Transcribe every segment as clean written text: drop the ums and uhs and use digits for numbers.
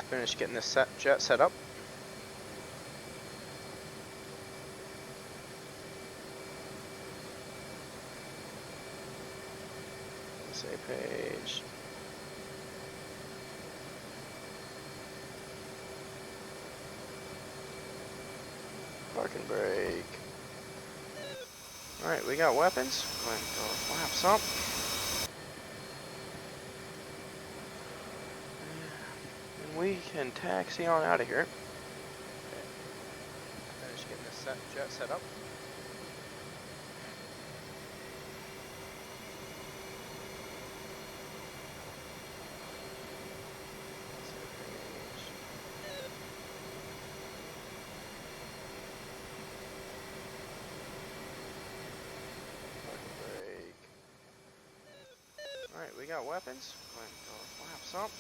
Finish getting this jet set up. Say page. Park and brake. Alright, we got weapons. Go ahead and throw our flaps up. And we can taxi on out of here. Finish getting this jet set up. Alright, we got weapons. Go ahead and throw our flaps up.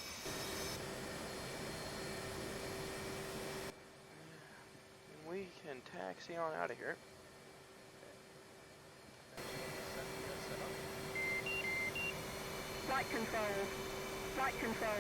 And we can taxi on out of here. Flight control. Flight control.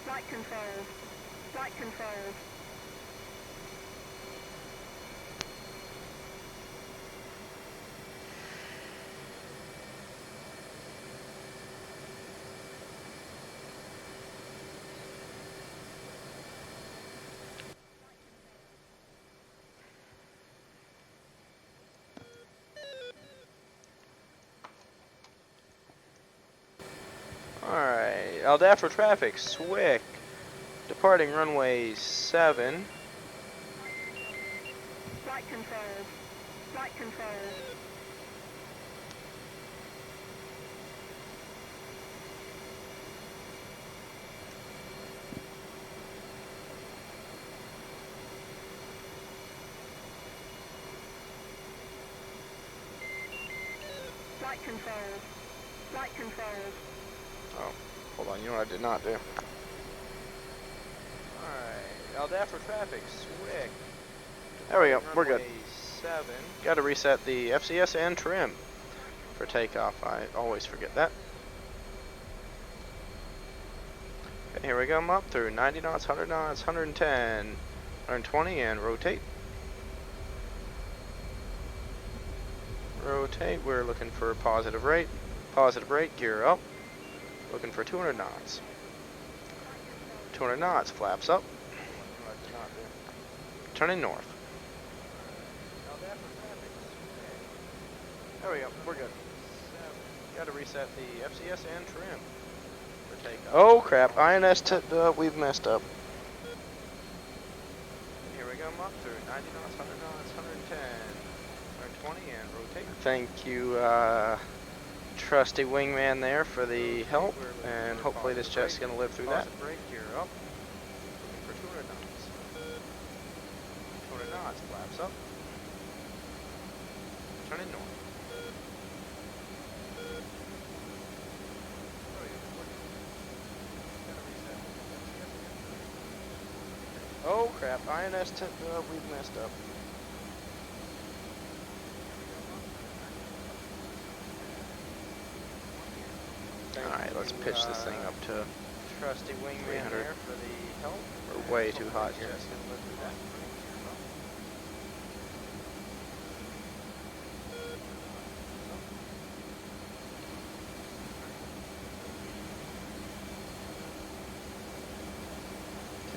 Flight control. Flight control. Alright, Aldafra traffic, Swick. Departing runway 7. Flight control. Flight control. Flight control. Flight control. Oh, hold on, you know what I did not do? Alright, Aldafra traffic, Swick. There we go, we're good. Runway 7. Got to reset the FCS and trim for takeoff. I always forget that. Okay, here we go. I'm up through 90 knots, 100 knots, 110, 120, and rotate. Rotate. We're looking for positive rate. Positive rate, gear up. Looking for 200 knots. 200 knots, flaps up. Turning north. There we go, we're good. Got to reset the FCS and trim for takeoff. Oh crap, INS tipped up, we've messed up. Here we go, I'm up through 90 knots, 100 knots, 110, 120, and rotate. Thank you, trusty wingman there for the help, and hopefully this jet's going to live through that. Brake, gear up. Looking for 200 knots. 200 knots, flaps up. Turning north. Oh crap, INS tipped up, we've messed up. Alright, let's pitch this thing up to trusty wingman there for the help. We're way too hot here.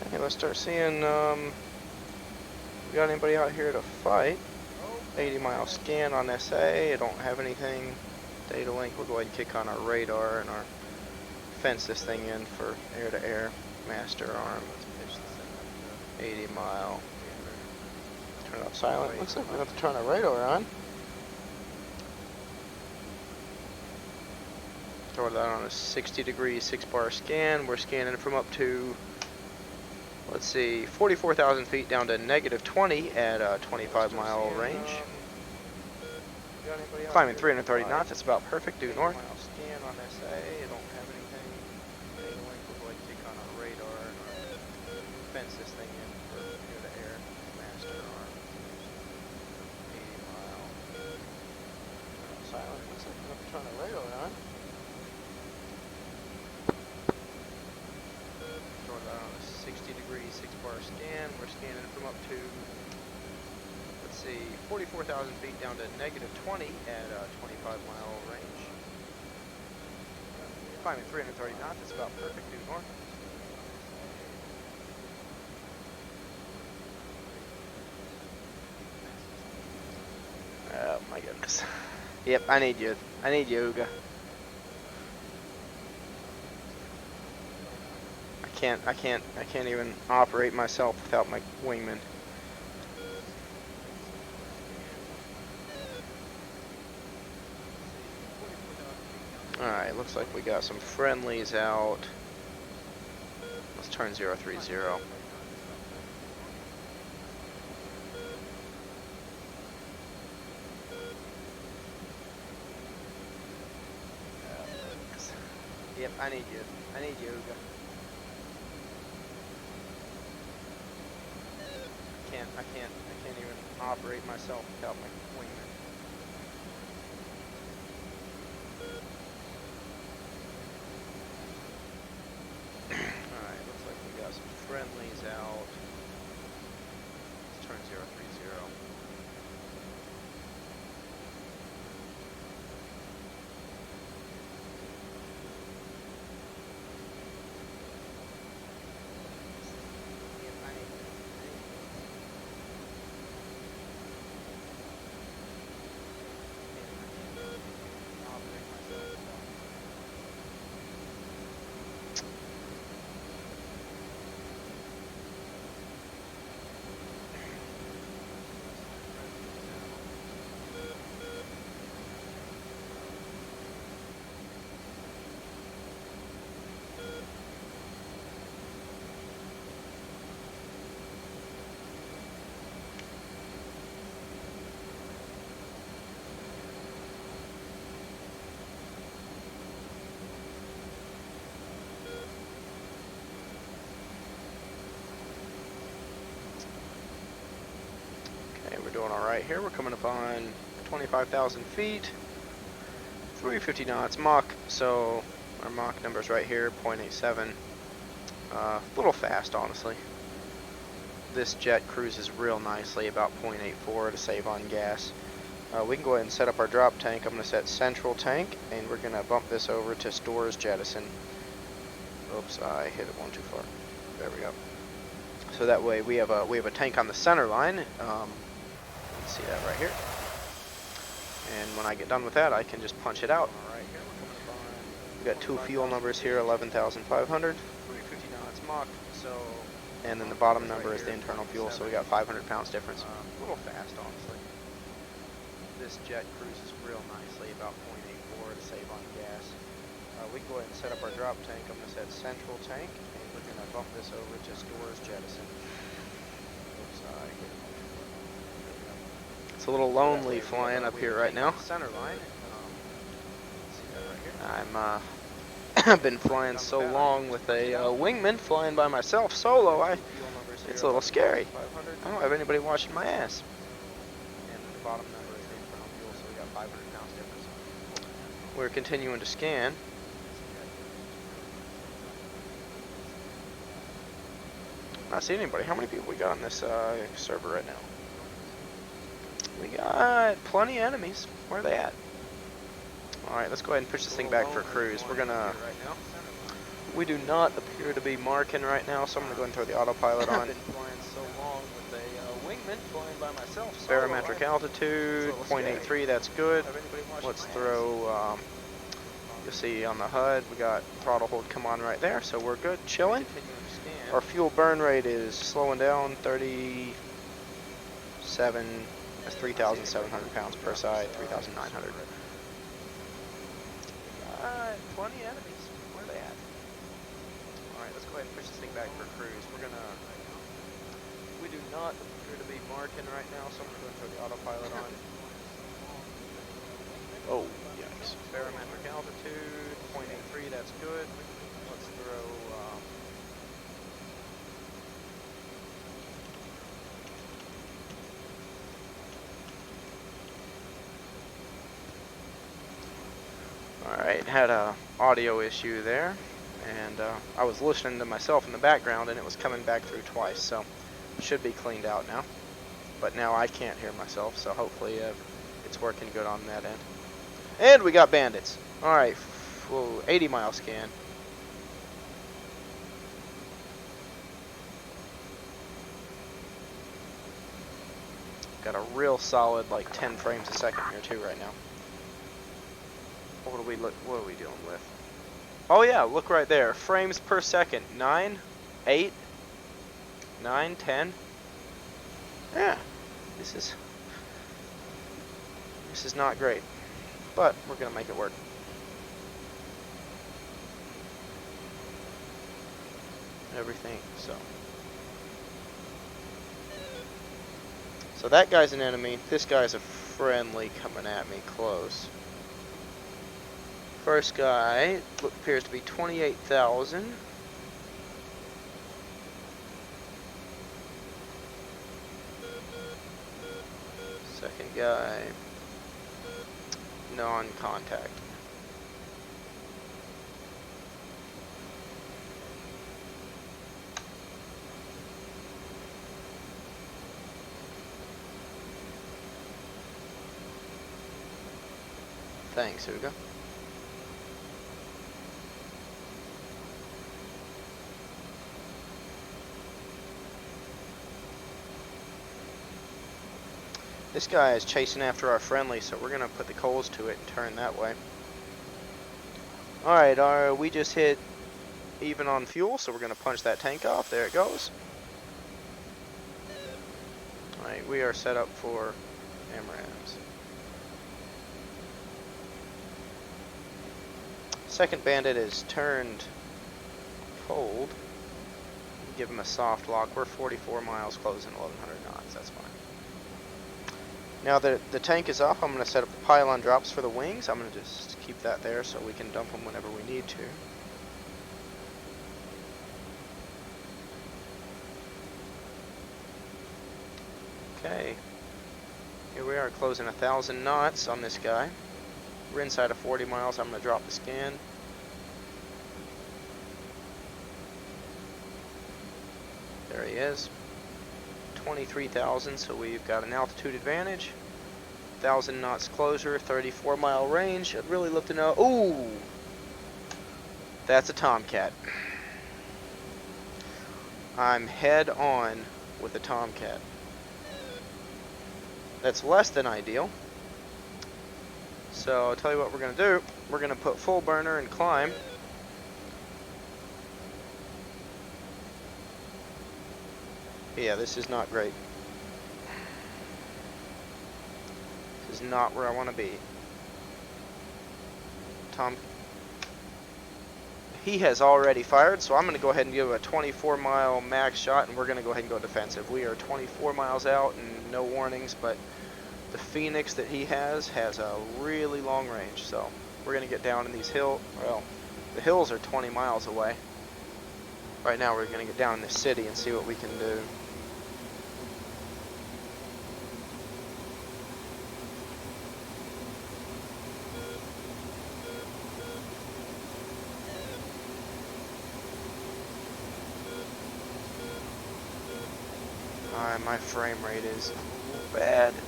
Okay, let's start seeing, we got anybody out here to fight. 80 mile scan on SA, I don't have anything. Data link, we'll go ahead and kick on our radar and our fence this thing in for air-to-air master arm. 80 mile. Turn it off silent. Looks like we have to turn our radar on. Throw that on a 60-degree 6-bar scan. We're scanning from up to, let's see, 44,000 feet down to -20 at a 25-mile range. Climbing 330 knots. That's about perfect due north. Scan on SA. Don't have anything. We'll like take on our radar and fence this thing in for air-to-air master arm. 80 mile. Silent. Looks like we have to turn our radar on. Throw that on a 60-degree 6-bar scan. We're scanning from up to, let's see, 44,000 feet down to -20 at a 25-mile range. Climbing 330 knots. That's about perfect due north. Oh my goodness. Yep, I need you. I need you, Uga. I can't even operate myself without my wingman. Alright, looks like we got some friendlies out. Let's turn 030. Yep, I need you. I need you, Uga. I can't even operate myself without my wingman. Alright, looks like we got some friendlies out. Let's turn 030. We're doing all right here. We're coming up on 25,000 feet, 350 knots Mach. So our Mach number's right here, 0.87. A little fast, honestly. This jet cruises real nicely, about 0.84 to save on gas. We can go ahead and set up our drop tank. I'm going to set central tank, and we're going to bump this over to stores jettison. Oops, I hit it one too far. There we go. So that way we have a tank on the center line. See that right here. And when I get done with that, I can just punch it out. We've got two fuel numbers here, 11,500. 350 knots Mach. So, and then the bottom number is the internal fuel, so we got 500 pounds difference. A little fast, honestly. This jet cruises real nicely, about 0.84 to save on gas. We can go ahead and set up our drop tank. I'm going to set central tank, and we're going to bump this over to stores jettison. Oops, I hit it. It's a little lonely flying up here right now. Center line. I've been flying so long with a wingman, flying by myself solo. It's a little scary. I don't have anybody watching my ass. And the bottom number is the internal fuel, so we got 500 pounds difference. We're continuing to scan. Not seeing anybody. How many people we got on this server right now? We got plenty of enemies. Where are they at? Alright, let's go ahead and push this thing back for a cruise. We're gonna... We do not appear to be marking right now, so I'm gonna go ahead and throw the autopilot on. I've been flying so long with a wingman, flying by myself. Barometric altitude, 0.83, that's good. Let's throw You'll see on the HUD we got throttle hold come on right there, so we're good, chilling. Our fuel burn rate is slowing down, 37, that's 3,700 pounds per side, 3,900. 20 enemies, where are they at? Alright, let's go ahead and push this thing back for cruise. We do not appear to be marking right now, so I'm going to throw the autopilot on. Oh, yikes. Barometric altitude, 0.83, that's good. Let's throw, Alright, had a audio issue there, and I was listening to myself in the background and it was coming back through twice, so it should be cleaned out now. But now I can't hear myself, so hopefully it's working good on that end. And we got bandits. Alright, 80 mile scan. Got a real solid like 10 frames a second here too right now. What are we dealing with? Oh yeah, look right there. Frames per second. 9, 8, 9, 10. Yeah. This is not great. But we're gonna make it work. Everything, so that guy's an enemy. This guy's a friendly coming at me close. First guy appears to be 28,000. Second guy, non-contact. Thanks, Hugo. This guy is chasing after our friendly, so we're gonna put the coals to it and turn that way. Alright, we just hit even on fuel, so we're gonna punch that tank off. There it goes. Alright, we are set up for AMRAAMs. Second bandit is turned cold. Give him a soft lock. We're 44 miles, closing 1,100 knots. That's fine. Now that the tank is off, I'm going to set up the pylon drops for the wings. I'm going to just keep that there so we can dump them whenever we need to. Okay. Here we are, closing 1,000 knots on this guy. We're inside of 40 miles. I'm going to drop the scan. There he is. 23,000, so we've got an altitude advantage. 1,000 knots closure, 34 mile range. I'd really love to know. Ooh! That's a Tomcat. I'm head on with a Tomcat. That's less than ideal. So I'll tell you what we're going to do. We're going to put full burner and climb. Yeah, this is not great. This is not where I want to be. He has already fired, so I'm going to go ahead and give a 24 mile max shot, and we're going to go ahead and go defensive. We are 24 miles out and no warnings, but the Phoenix that he has a really long range, so we're going to get down in these hills. Well, the hills are 20 miles away. Right now we're going to get down in the city and see what we can do. My frame rate is bad. See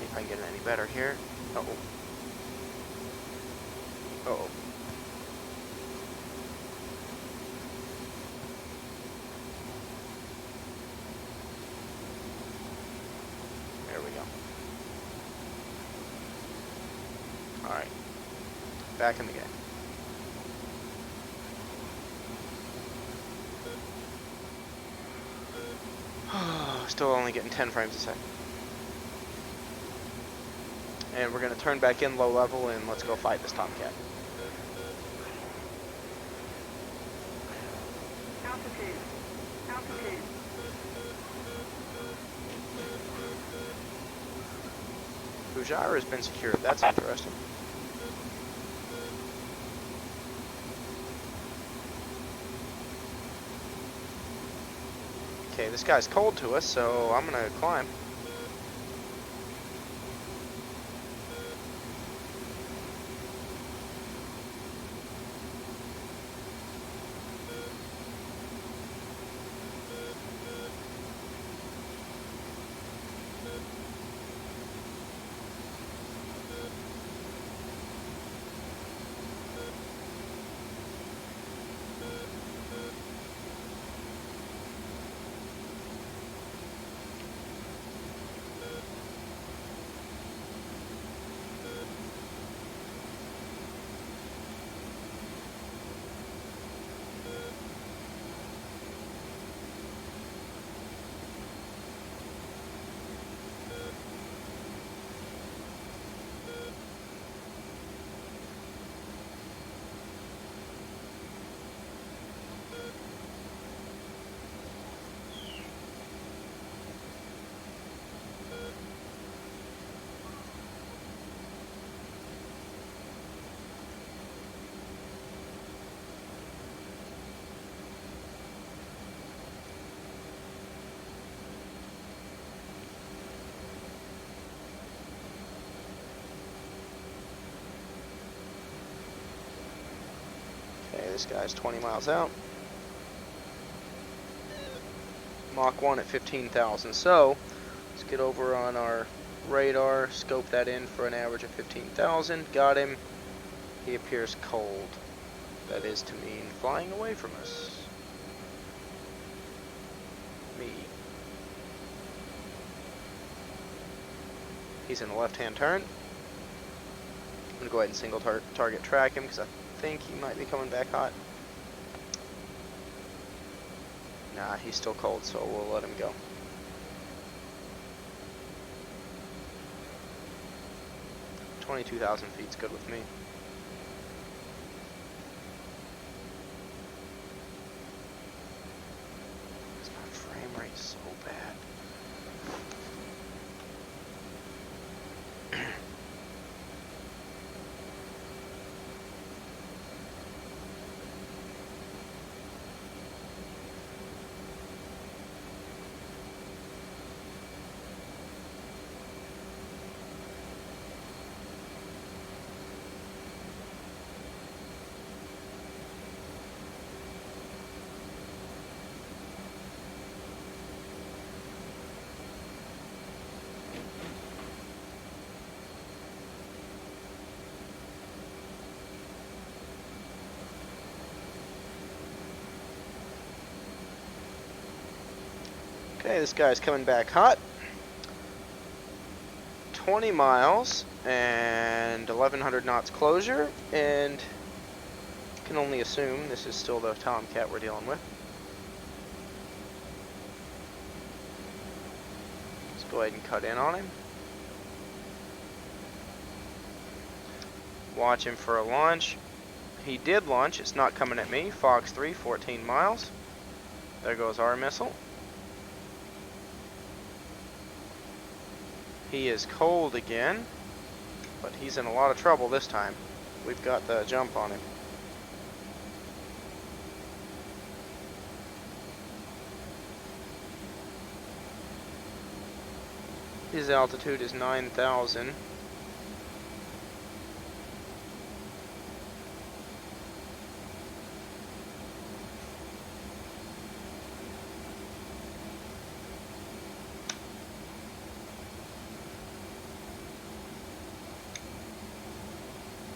if I can get it any better here. Uh-oh. Uh-oh. Alright. Back in the game. Still only getting 10 frames a second. And we're going to turn back in low level and let's go fight this Tomcat. Altitude. Altitude. Fujairah has been secured. That's interesting. Okay, this guy's cold to us, so I'm going to climb. Okay, this guy's 20 miles out. Mach 1 at 15,000. So, let's get over on our radar, scope that in for an average of 15,000. Got him. He appears cold. That is to mean flying away from us. Me. He's in the left-hand turn. I'm going to go ahead and single target track him because I think he might be coming back hot. Nah, he's still cold, so we'll let him go. $22,000 feet's good with me. My frame rate's so bad. Okay, this guy's coming back hot. 20 miles and 1,100 knots closure, and can only assume this is still the Tomcat we're dealing with. Let's go ahead and cut in on him. Watch him for a launch. He did launch. It's not coming at me. Fox 3, 14 miles. There goes our missile. He is cold again, but he's in a lot of trouble this time. We've got the jump on him. His altitude is 9,000.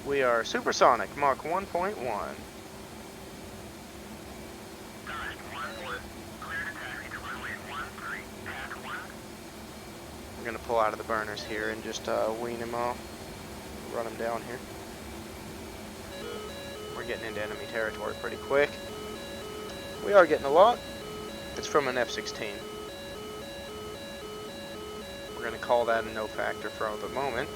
We are supersonic, Mach 1.1. We're going to pull out of the burners here and just wean him off. run him down here. We're getting into enemy territory pretty quick. We are getting a lot. It's from an F-16. We're going to call that a no factor for the moment.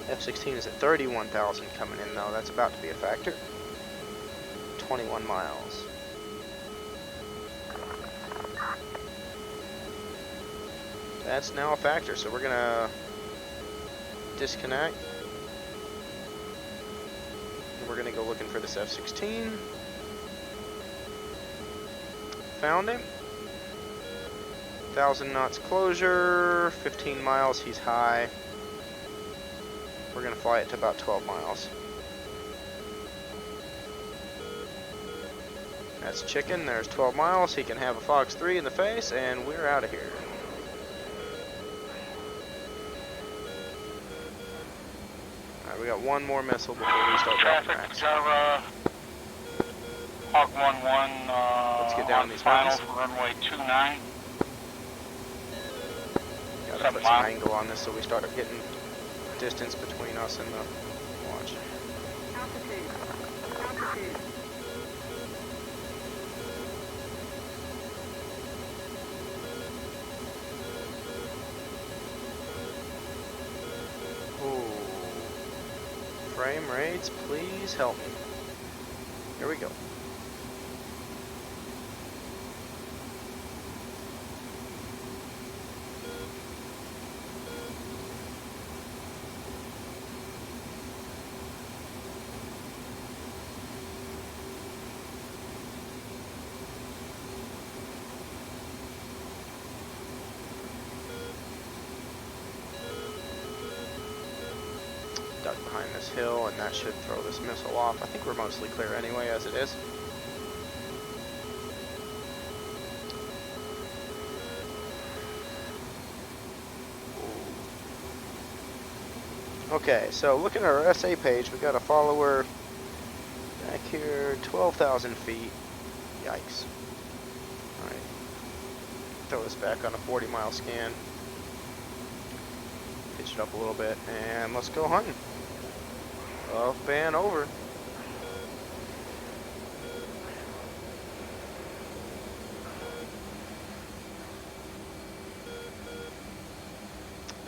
F-16 is at 31,000 coming in though. That's about to be a factor. 21 miles. That's now a factor, so we're going to disconnect. We're going to go looking for this F-16. Found him. 1,000 knots closure, 15 miles, he's high. We're going to fly it to about 12 miles. That's chicken, there's 12 miles, he can have a Fox 3 in the face, and we're out of here. Alright, we got one more missile before we start dropping racks. Hawk 1-1, let's get down these final mountains. for runway 29. Gotta put some angle on this so we start getting distance between us and the launch. Altitude. Altitude. Ooh. Frame rates, please help me. Here we go. Duck behind this hill, and that should throw this missile off. I think we're mostly clear anyway, as it is. Okay, so looking at our SA page, we got a follower back here, 12,000 feet. Yikes. Alright. Throw this back on a 40-mile scan. Pitch it up a little bit, and let's go hunting. Off ban over.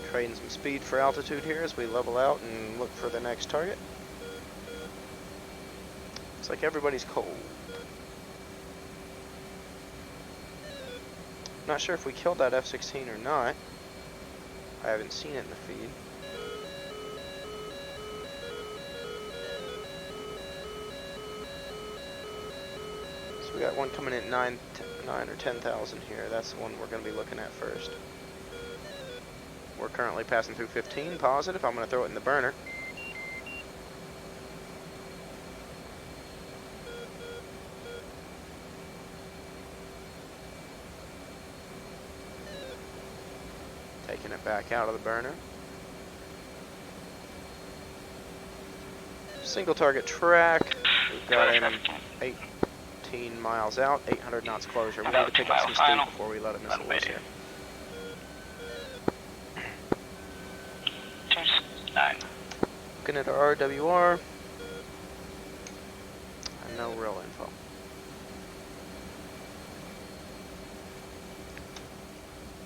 Trading some speed for altitude here as we level out and look for the next target. Looks like everybody's cold. Not sure if we killed that F-16 or not. I haven't seen it in the feed. So we got one coming in at 9 or 10,000 here. That's the one we're going to be looking at first. We're currently passing through 15, positive. I'm going to throw it in the burner. Taking it back out of the burner. Single target track. We've got him 18 miles out, 800 knots closure. We need to pick up some speed before we let him missile loose here. 9. Looking at our RWR. And no real info.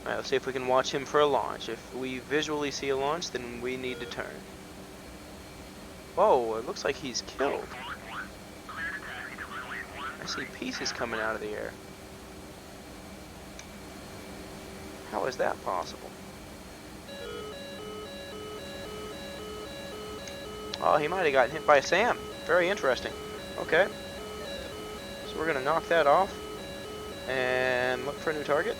Alright, let's see if we can watch him for a launch. If we visually see a launch, then we need to turn. Whoa, it looks like he's killed. I see pieces coming out of the air. How is that possible? Oh, he might have gotten hit by Sam. Very interesting. Okay. So we're going to knock that off and look for a new target.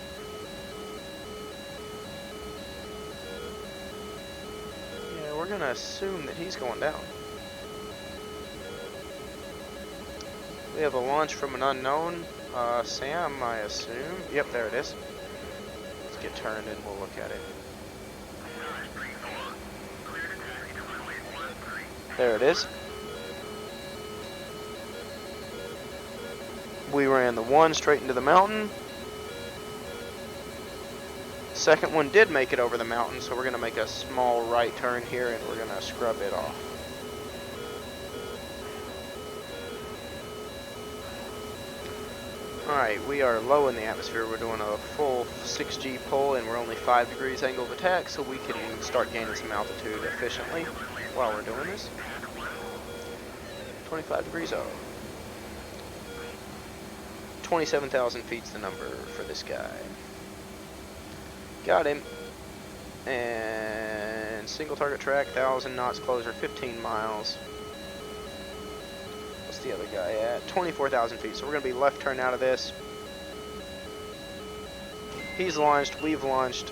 Yeah, we're going to assume that he's going down. We have a launch from an unknown. Sam, I assume. Yep, there it is. Let's get turned and we'll look at it. There it is. We ran the 1 straight into the mountain. Second one did make it over the mountain, so we're going to make a small right turn here and we're going to scrub it off. Alright, we are low in the atmosphere. We're doing a full 6G pull and we're only 5 degrees angle of attack, so we can start gaining some altitude efficiently while we're doing this. 25 degrees up. 27,000 feet's the number for this guy. Got him. And single target track, 1,000 knots closer, 15 miles. What's the other guy at? 24,000 feet. So we're going to be left turn out of this. He's launched. We've launched.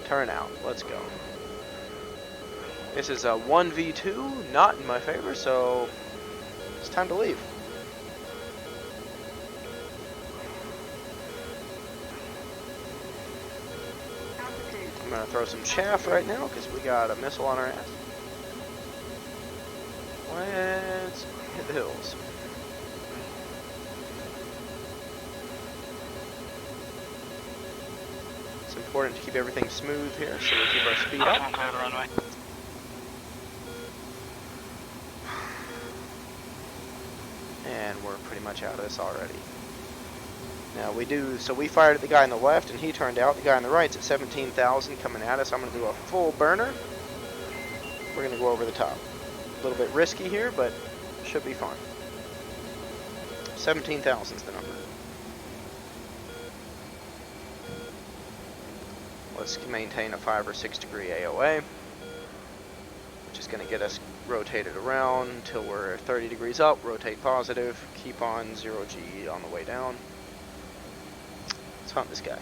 Turn out. Let's go. This is a 1v2, not in my favor, so it's time to leave. I'm going to throw some chaff right now because we got a missile on our ass. Let's hit the hills. It's important to keep everything smooth here so we keep our speed up. Clear the runway. And we're pretty much out of this already. Now we fired at the guy on the left and he turned out. The guy on the right's at 17,000 coming at us. I'm going to do a full burner. We're going to go over the top. A little bit risky here, but should be fine. 17,000 is the number. Let's maintain a 5 or 6 degree AOA, which is going to get us rotated around until we're 30 degrees up, rotate positive, keep on 0G on the way down. Let's hunt this guy.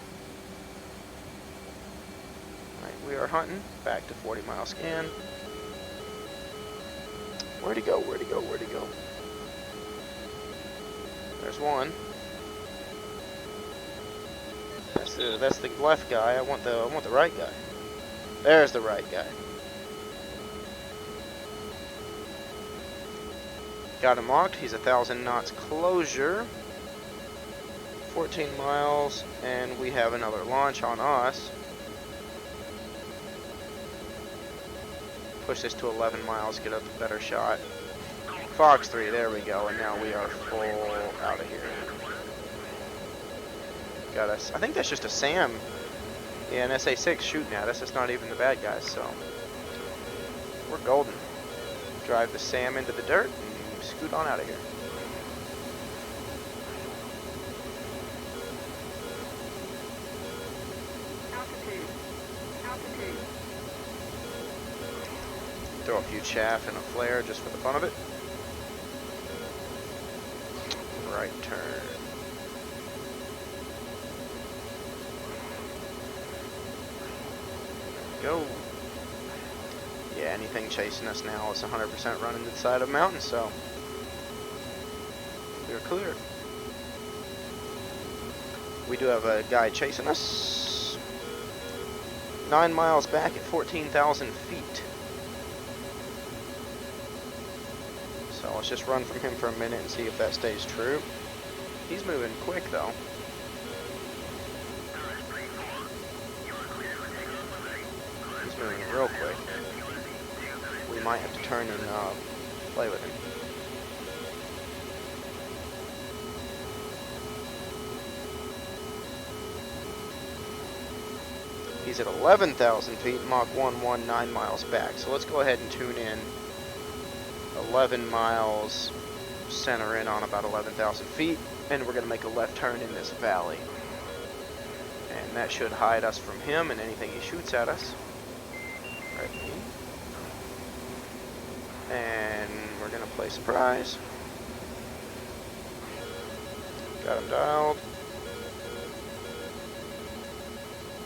Alright, we are hunting, back to 40 mile scan. Where'd he go, where'd he go, where'd he go? There's one. That's the left guy. I want the right guy. There's the right guy. Got him locked. He's 1,000 knots closure. 14 miles, and we have another launch on us. Push this to 11 miles, get a better shot. Fox 3, there we go, and now we are full out of here. Got us. I think that's just a SAM. Yeah, an SA-6 shooting at us. That's not even the bad guys, so we're golden. Drive the SAM into the dirt and scoot on out of here. Altitude. Altitude. Throw a few chaff and a flare just for the fun of it. Right turn. Go. Yeah, anything chasing us now is 100% running to the side of the mountain, so we're clear. We do have a guy chasing us. 9 miles back at 14,000 feet. So let's just run from him for a minute and see if that stays true. He's moving quick though. He's moving real quick. We might have to turn and play with him. He's at 11,000 feet, Mach 119 miles back. So let's go ahead and tune in 11 miles, center in on about 11,000 feet, and we're going to make a left turn in this valley. And that should hide us from him and anything he shoots at us. Right. And we're going to play surprise. Got him dialed.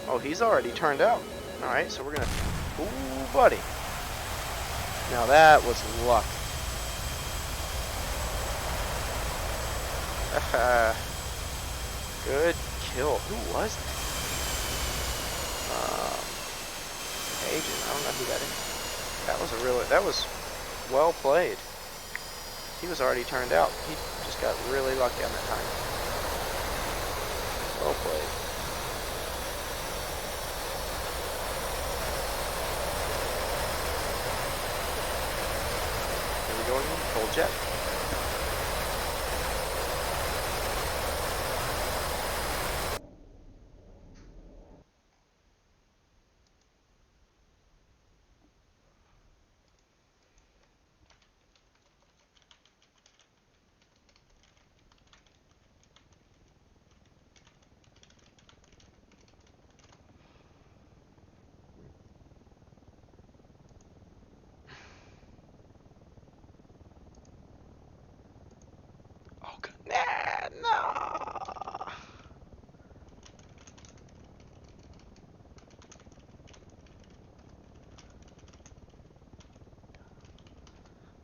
Oh, he's already turned out. Alright, so we're going to... Ooh, buddy. Now that was luck. Good kill. Who was that? Agent. I don't know who that is. That was well played. He was already turned out. He just got really lucky on that time. Well played. jet. Oh, God. Nah, no.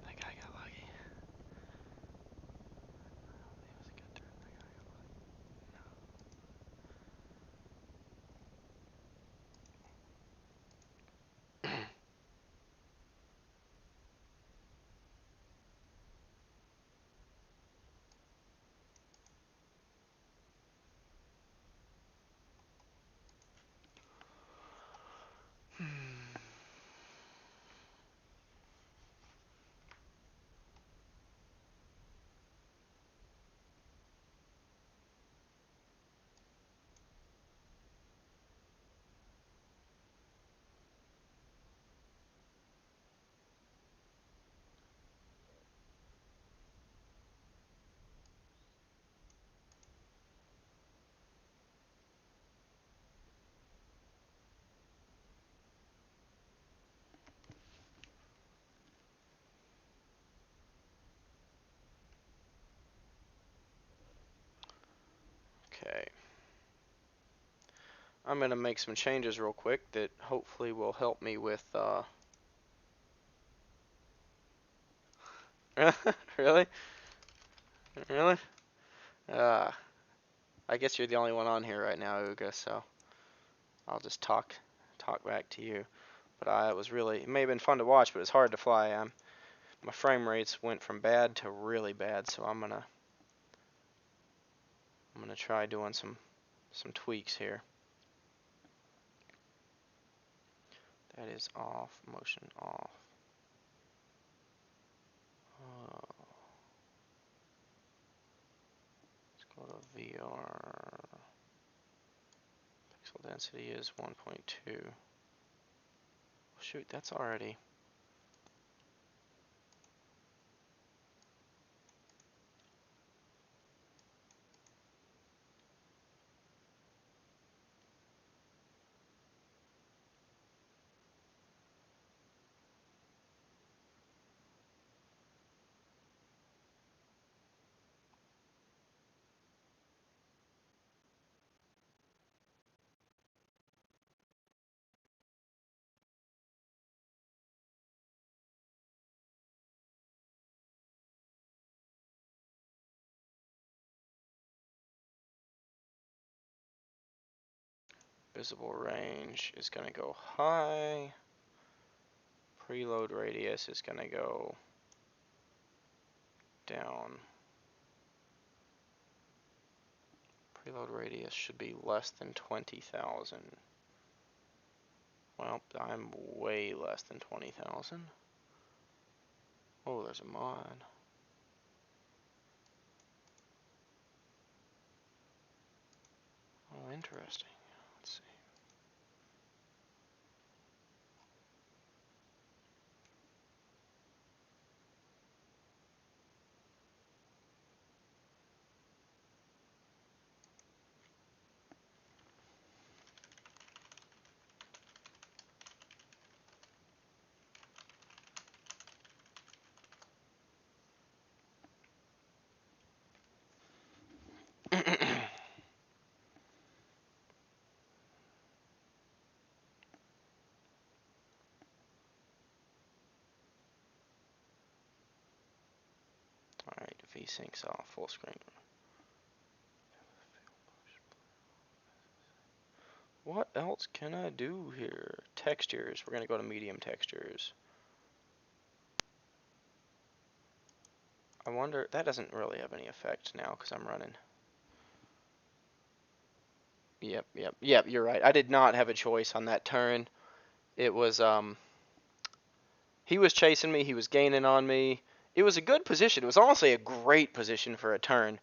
That guy got lucky. It was a good turn. That guy got lucky. Okay. I'm going to make some changes real quick that hopefully will help me with, really? Really? Uh, I guess you're the only one on here right now, Uga, so I'll just talk back to you. But it was really, it may have been fun to watch, but it's hard to fly. My frame rates went from bad to really bad, so I'm gonna try doing some tweaks here. That is off, motion off. Let's go to VR. Pixel density is 1.2. Shoot, that's already. Visible range is going to go high. Preload radius is going to go down. Preload radius should be less than 20,000. Well, I'm way less than 20,000. Oh, there's a mod. Oh, interesting. Let's see. Alright, VSync's off, full screen. What else can I do here? Textures, we're going to go to medium textures. I wonder, that doesn't really have any effect now because I'm running. Yep, you're right. I did not have a choice on that turn. It was, he was chasing me, he was gaining on me, It was a good position. It was honestly a great position for a turn.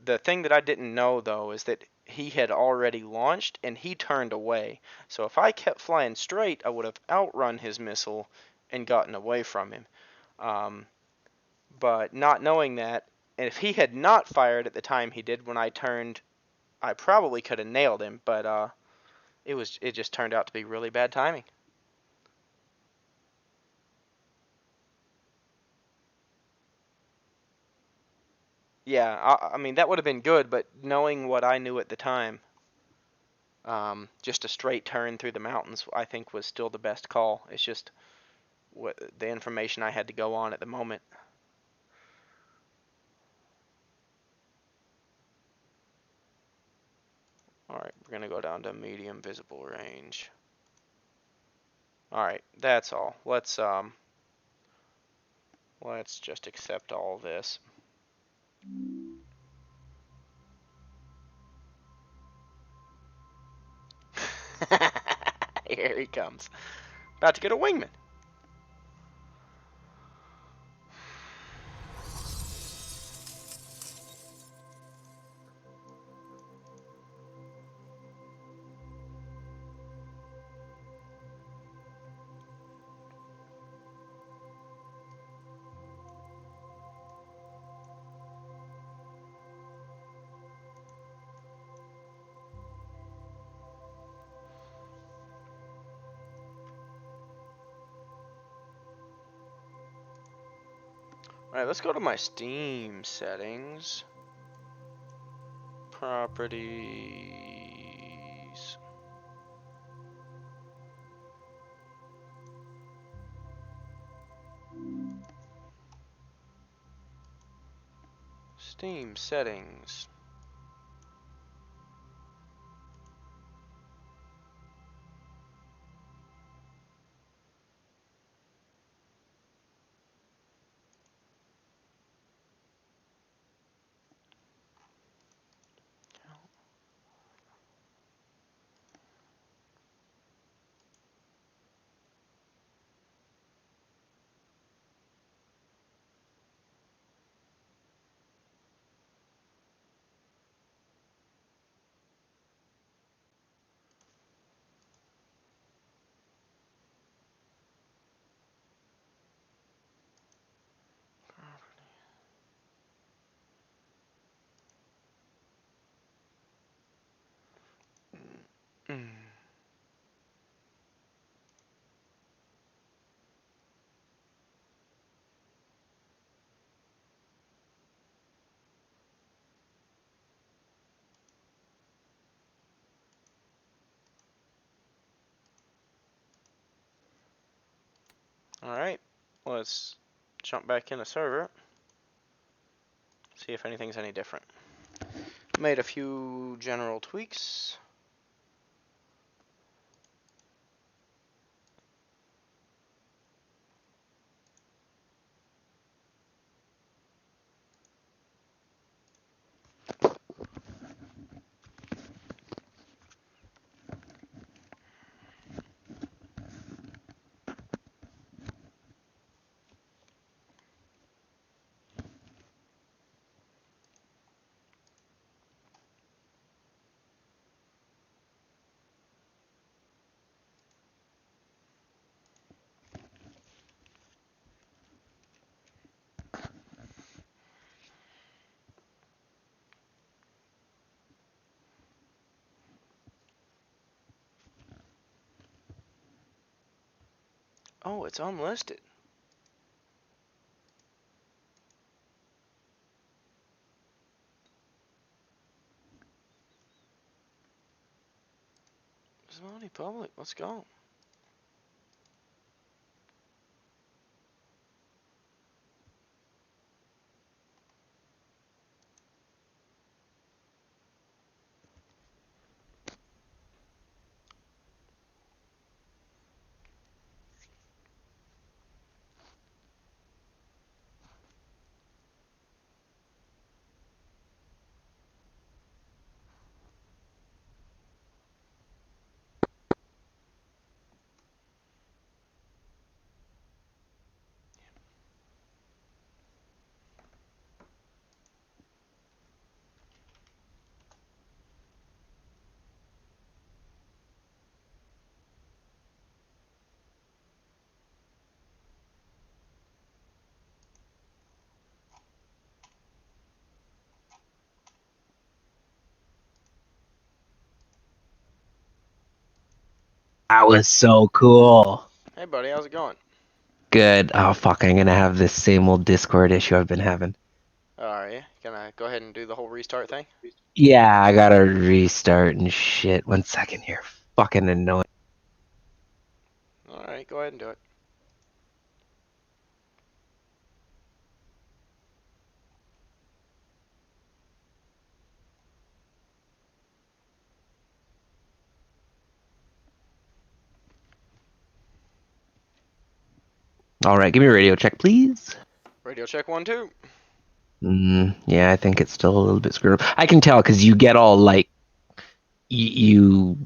The thing that I didn't know though is that he had already launched and he turned away. So if I kept flying straight, I would have outrun his missile and gotten away from him. Um, but not knowing that, and if he had not fired at the time he did when I turned, I probably could have nailed him. But it just turned out to be really bad timing. Yeah, I mean that would have been good, but knowing what I knew at the time, just a straight turn through the mountains, I think was still the best call. It's just what the information I had to go on at the moment. All right, we're gonna go down to medium visible range. All right, that's all. Let's just accept all this. Here he comes. About to get a wingman. All right, let's go to my Steam settings. Properties. Steam settings. Mm. All right, let's jump back in the server. See if anything's any different. Made a few general tweaks. Oh, it's unlisted. It's only public. Let's go. That was so cool. Hey, buddy, how's it going? Good. Oh fuck, I'm gonna have this same old Discord issue I've been having. Are you gonna go ahead and do the whole restart thing? Yeah, I gotta restart and shit. 1 second here. Fucking annoying. All right, go ahead and do it. Alright, give me a radio check, please. Radio check 1, 2. Yeah, I think it's still a little bit screwed up. I can tell because you get all like you're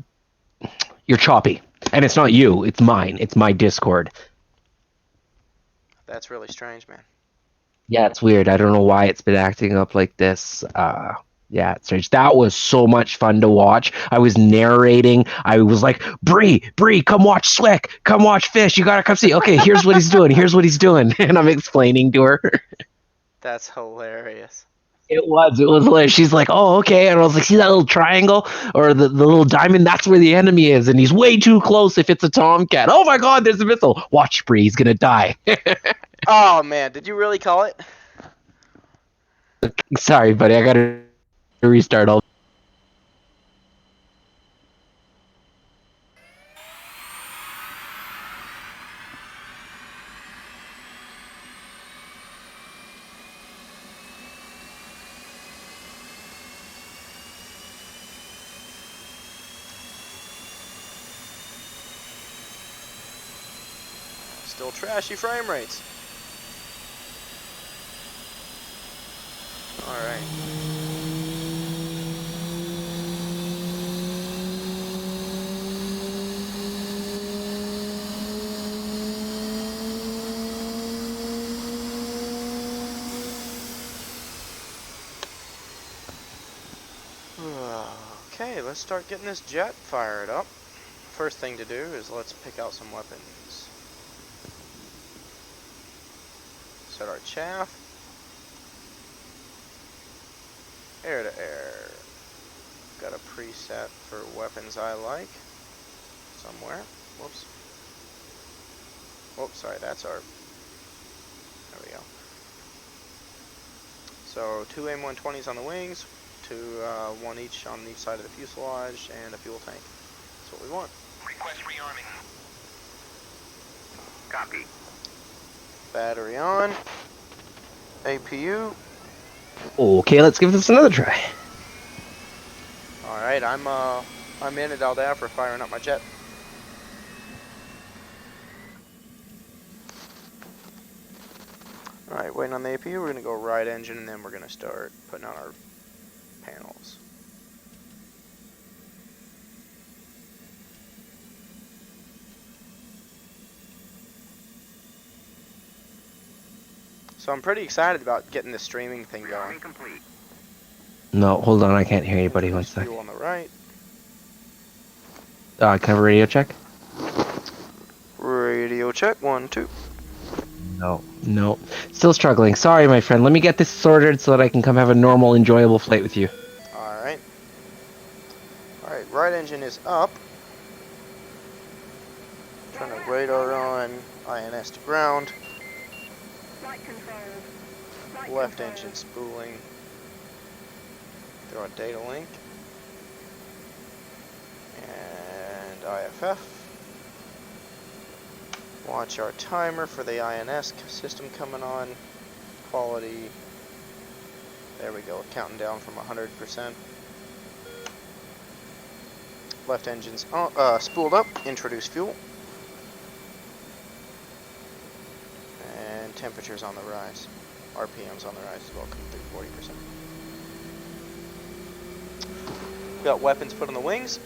choppy. And it's not you, it's mine. It's my Discord. That's really strange, man. Yeah, it's weird. I don't know why it's been acting up like this. Yeah, it's strange. That was so much fun to watch. I was narrating. I was like, Bree, come watch Slick. Come watch Fish. You gotta come see. Okay, here's what he's doing. Here's what he's doing. And I'm explaining to her. That's hilarious. It was hilarious. She's like, oh, okay. And I was like, see that little triangle or the little diamond? That's where the enemy is. And he's way too close if it's a Tomcat. Oh my God, there's a missile. Watch, Bree. He's gonna die. Oh, man, did you really call it? Sorry, buddy. I gotta restart all. Still trashy frame rates. All right. Okay, let's start getting this jet fired up. First thing to do is let's pick out some weapons. Set our chaff. Air to air. Got a preset for weapons I like. Somewhere. Whoops. Whoops, sorry, that's our... There we go. So, 2 AIM-120s on the wings, one each on each side of the fuselage, and a fuel tank. That's what we want. Request rearming. Copy. Battery on. APU. Okay, let's give this another try. Alright, I'm in it all day for firing up my jet. Alright, waiting on the APU, we're gonna go right engine and then we're gonna start putting on our panels. So I'm pretty excited about getting the streaming thing going. Complete. No, hold on, I can't hear you, buddy. One sec. Fuel on the right. Can I have a radio check? Radio check, 1, 2. No. Still struggling. Sorry, my friend. Let me get this sorted so that I can come have a normal, enjoyable flight with you. Alright. Alright, right engine is up. Turn the radar on, INS to ground. Flight control. Flight Left control. engine spooling. Throw a data link. And IFF. Watch our timer for the INS system coming on. Quality. There we go, counting down from 100%. Left engine's spooled up. Introduce fuel. And temperatures on the rise. RPMs on the rise as well, coming through 40%. Got weapons put on the wings.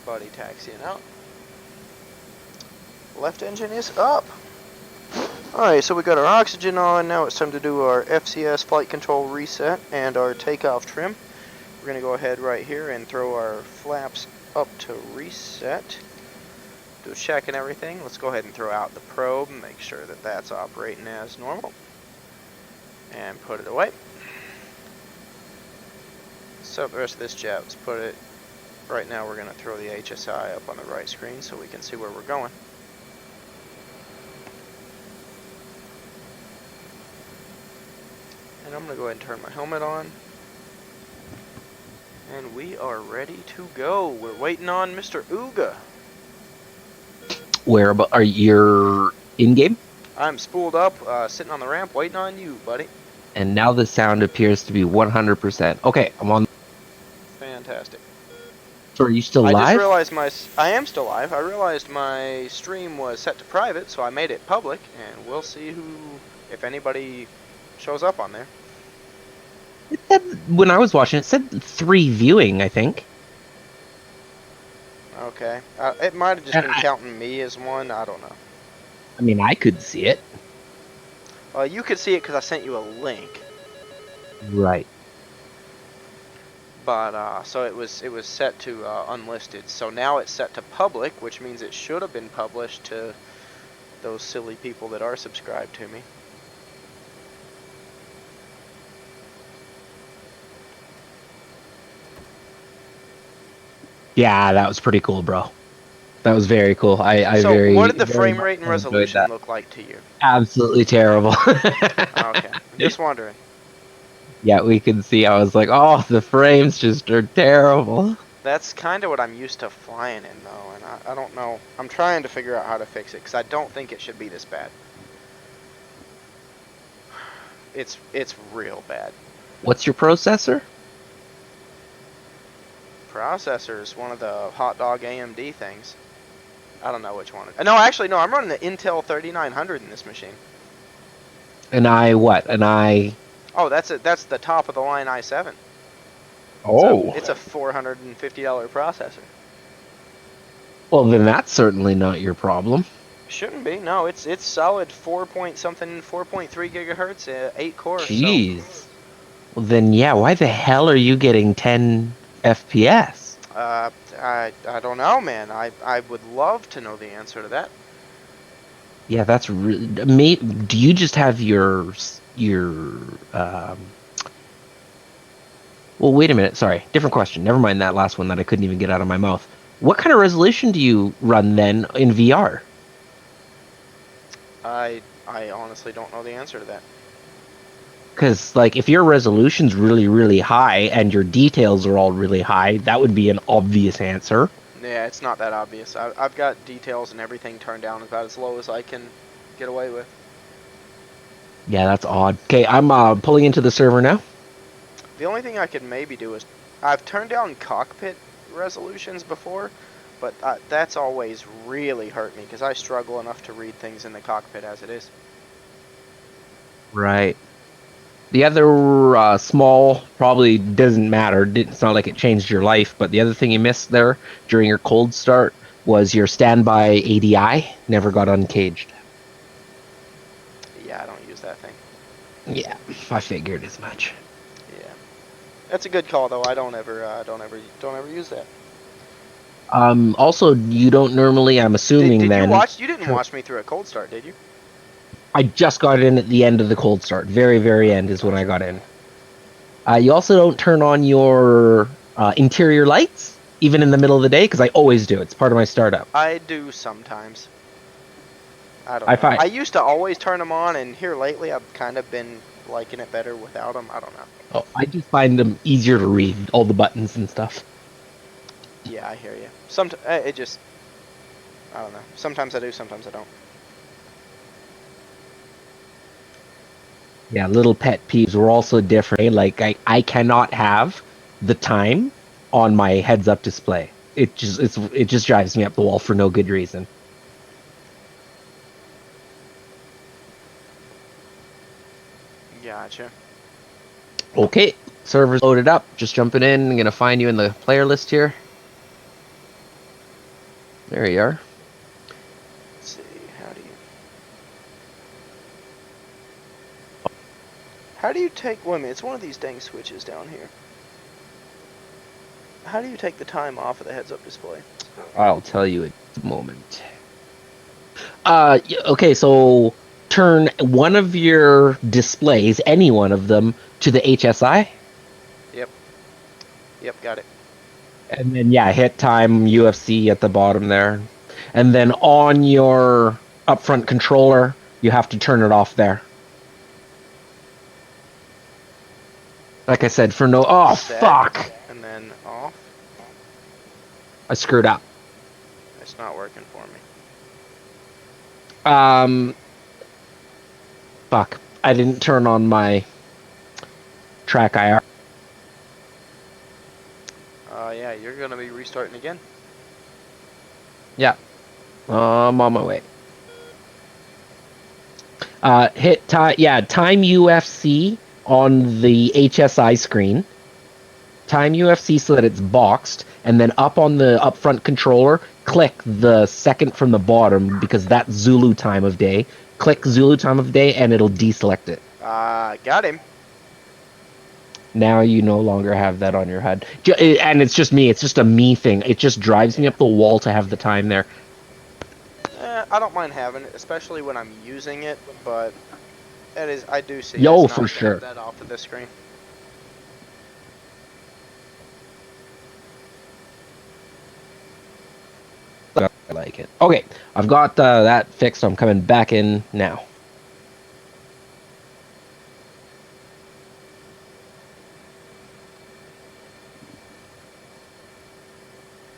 Buddy taxiing out. Left engine is up. Alright, so we got our oxygen on. Now it's time to do our FCS flight control reset and our takeoff trim. We're going to go ahead right here and throw our flaps up to reset. Do a check and everything. Let's go ahead and throw out the probe and make sure that that's operating as normal. And put it away. Set up the rest of this jet. Let's put it Right now we're going to throw the HSI up on the right screen so we can see where we're going. And I'm going to go ahead and turn my helmet on. And we are ready to go. We're waiting on Mr. Uga. Where about are you in game? I'm spooled up, sitting on the ramp, waiting on you, buddy. And now the sound appears to be 100%. Okay, I'm on. Fantastic. So are you still I just live? realized I am still live. I realized my stream was set to private, so I made it public, and we'll see if anybody shows up on there. It said, when I was watching, it said 3 viewing, I think. Okay. It might have just And been counting me as one. I don't know. I mean, I could see it. You could see it because I sent you a link. Right. But so it was set to unlisted. So now it's set to public, which means it should have been published to those silly people that are subscribed to me. Yeah, that was pretty cool, bro. That was very cool. So what did the very frame much rate and enjoyed resolution that. look like to you? Absolutely terrible. Okay, just wondering. Yeah, we can see. I was like, oh, the frames just are terrible. That's kind of what I'm used to flying in, though, and I don't know. I'm trying to figure out how to fix it, because I don't think it should be this bad. It's real bad. What's your processor? Processor is one of the hot dog AMD things. I don't know which one. No, actually, no. I'm running the Intel 3900 in this machine. An I. Oh, that's the top of the line i7. Oh. It's a $450 processor. Well, then that's certainly not your problem. Shouldn't be. No, it's solid 4.3 gigahertz, 8 cores. Jeez. So. Well, then yeah. Why the hell are you getting 10 FPS? I don't know, man. I would love to know the answer to that. Yeah, that's really. Do you just have your Well, wait a minute. Sorry, different question. Never mind that last one that I couldn't even get out of my mouth. What kind of resolution do you run then in VR? I honestly don't know the answer to that. Because, like, if your resolution's really, really high and your details are all really high, that would be an obvious answer. Yeah, it's not that obvious. I've got details and everything turned down about as low as I can get away with. Yeah, that's odd. Okay, I'm pulling into the server now. The only thing I could maybe do is, I've turned down cockpit resolutions before, but that's always really hurt me because I struggle enough to read things in the cockpit as it is. Right. The other small, probably doesn't matter. It's not like it changed your life, but the other thing you missed there during your cold start was your standby ADI never got uncaged. Yeah, I don't use that thing. Yeah, I figured as much. Yeah, that's a good call though. I don't ever use that. Also, you don't normally. I'm assuming did then. You didn't watch me through a cold start, did you? I just got in at the end of the cold start. Very, very end is when I got in. You also don't turn on your interior lights, even in the middle of the day, because I always do. It's part of my startup. I do sometimes. I don't know. I used to always turn them on, and here lately I've kind of been liking it better without them. I don't know. Oh, I just find them easier to read, all the buttons and stuff. Yeah, I hear you. I don't know. Sometimes I do, sometimes I don't. Yeah, little pet peeves were also different. Like I cannot have the time on my heads-up display. It just drives me up the wall for no good reason. Gotcha. Okay, server's loaded up. Just jumping in. I'm gonna find you in the player list here. There you are. Let's see, how do you take, wait a minute, it's one of these dang switches down here. How do you take the time off of the heads-up display? I'll tell you in a moment. Okay, so turn one of your displays, any one of them, to the HSI. Yep, got it. And then yeah, hit time UFC at the bottom there. And then on your upfront controller, you have to turn it off there. Like I said, for no oh Set, fuck. and then off. I screwed up. It's not working for me. Fuck. I didn't turn on my track IR. Yeah, you're gonna be restarting again. Yeah. I'm on my way. Hit time. Yeah, time UFC on the HSI screen. Time UFC so that it's boxed, and then up on the upfront controller, click the second from the bottom because that's Zulu time of day. Click Zulu time of day, and it'll deselect it. Got him. Now you no longer have that on your HUD. And it's just me. It's just a me thing. It just drives me up the wall to have the time there. I don't mind having it, especially when I'm using it, but I do see Yo, it's for nice to sure. have that off of the screen. I like it. Okay, I've got that fixed. I'm coming back in now.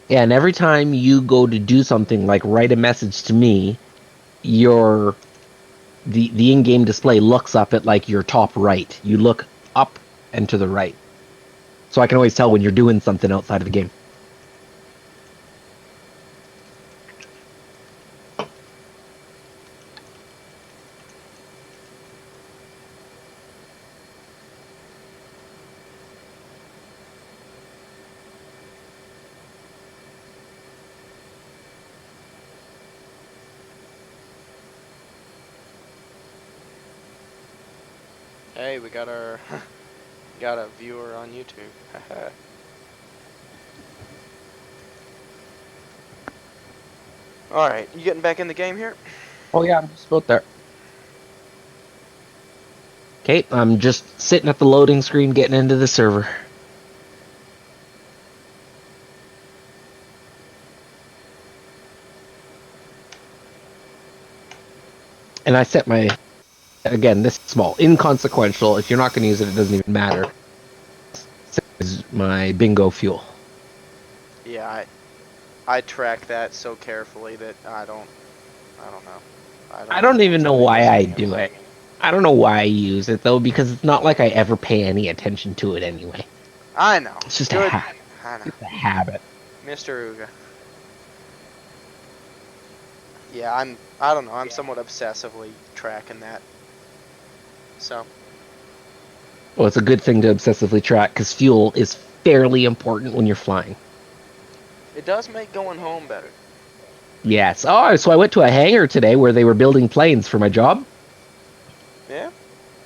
Yeah, and every time you go to do something like write a message to me, your the in-game display looks up at like your top right. You look up and to the right. So I can always tell when you're doing something outside of the game. Hey, we got our got a viewer on YouTube. All right, you getting back in the game here? Oh yeah, I'm just about there. Okay, I'm just sitting at the loading screen getting into the server. And I set my, again, this small, inconsequential. If you're not going to use it, it doesn't even matter. This is my bingo fuel. Yeah, I track that so carefully that I don't know. I don't even know why I using do it. I don't know why I use it though, because it's not like I ever pay any attention to it anyway. I know. It's just Good. a habit. I know. It's a habit. Mr. Uga. Yeah, I don't know. I'm somewhat obsessively tracking that. So. Well, it's a good thing to obsessively track because fuel is fairly important when you're flying. It does make going home better. Yes. Oh, so I went to a hangar today where they were building planes for my job. Yeah.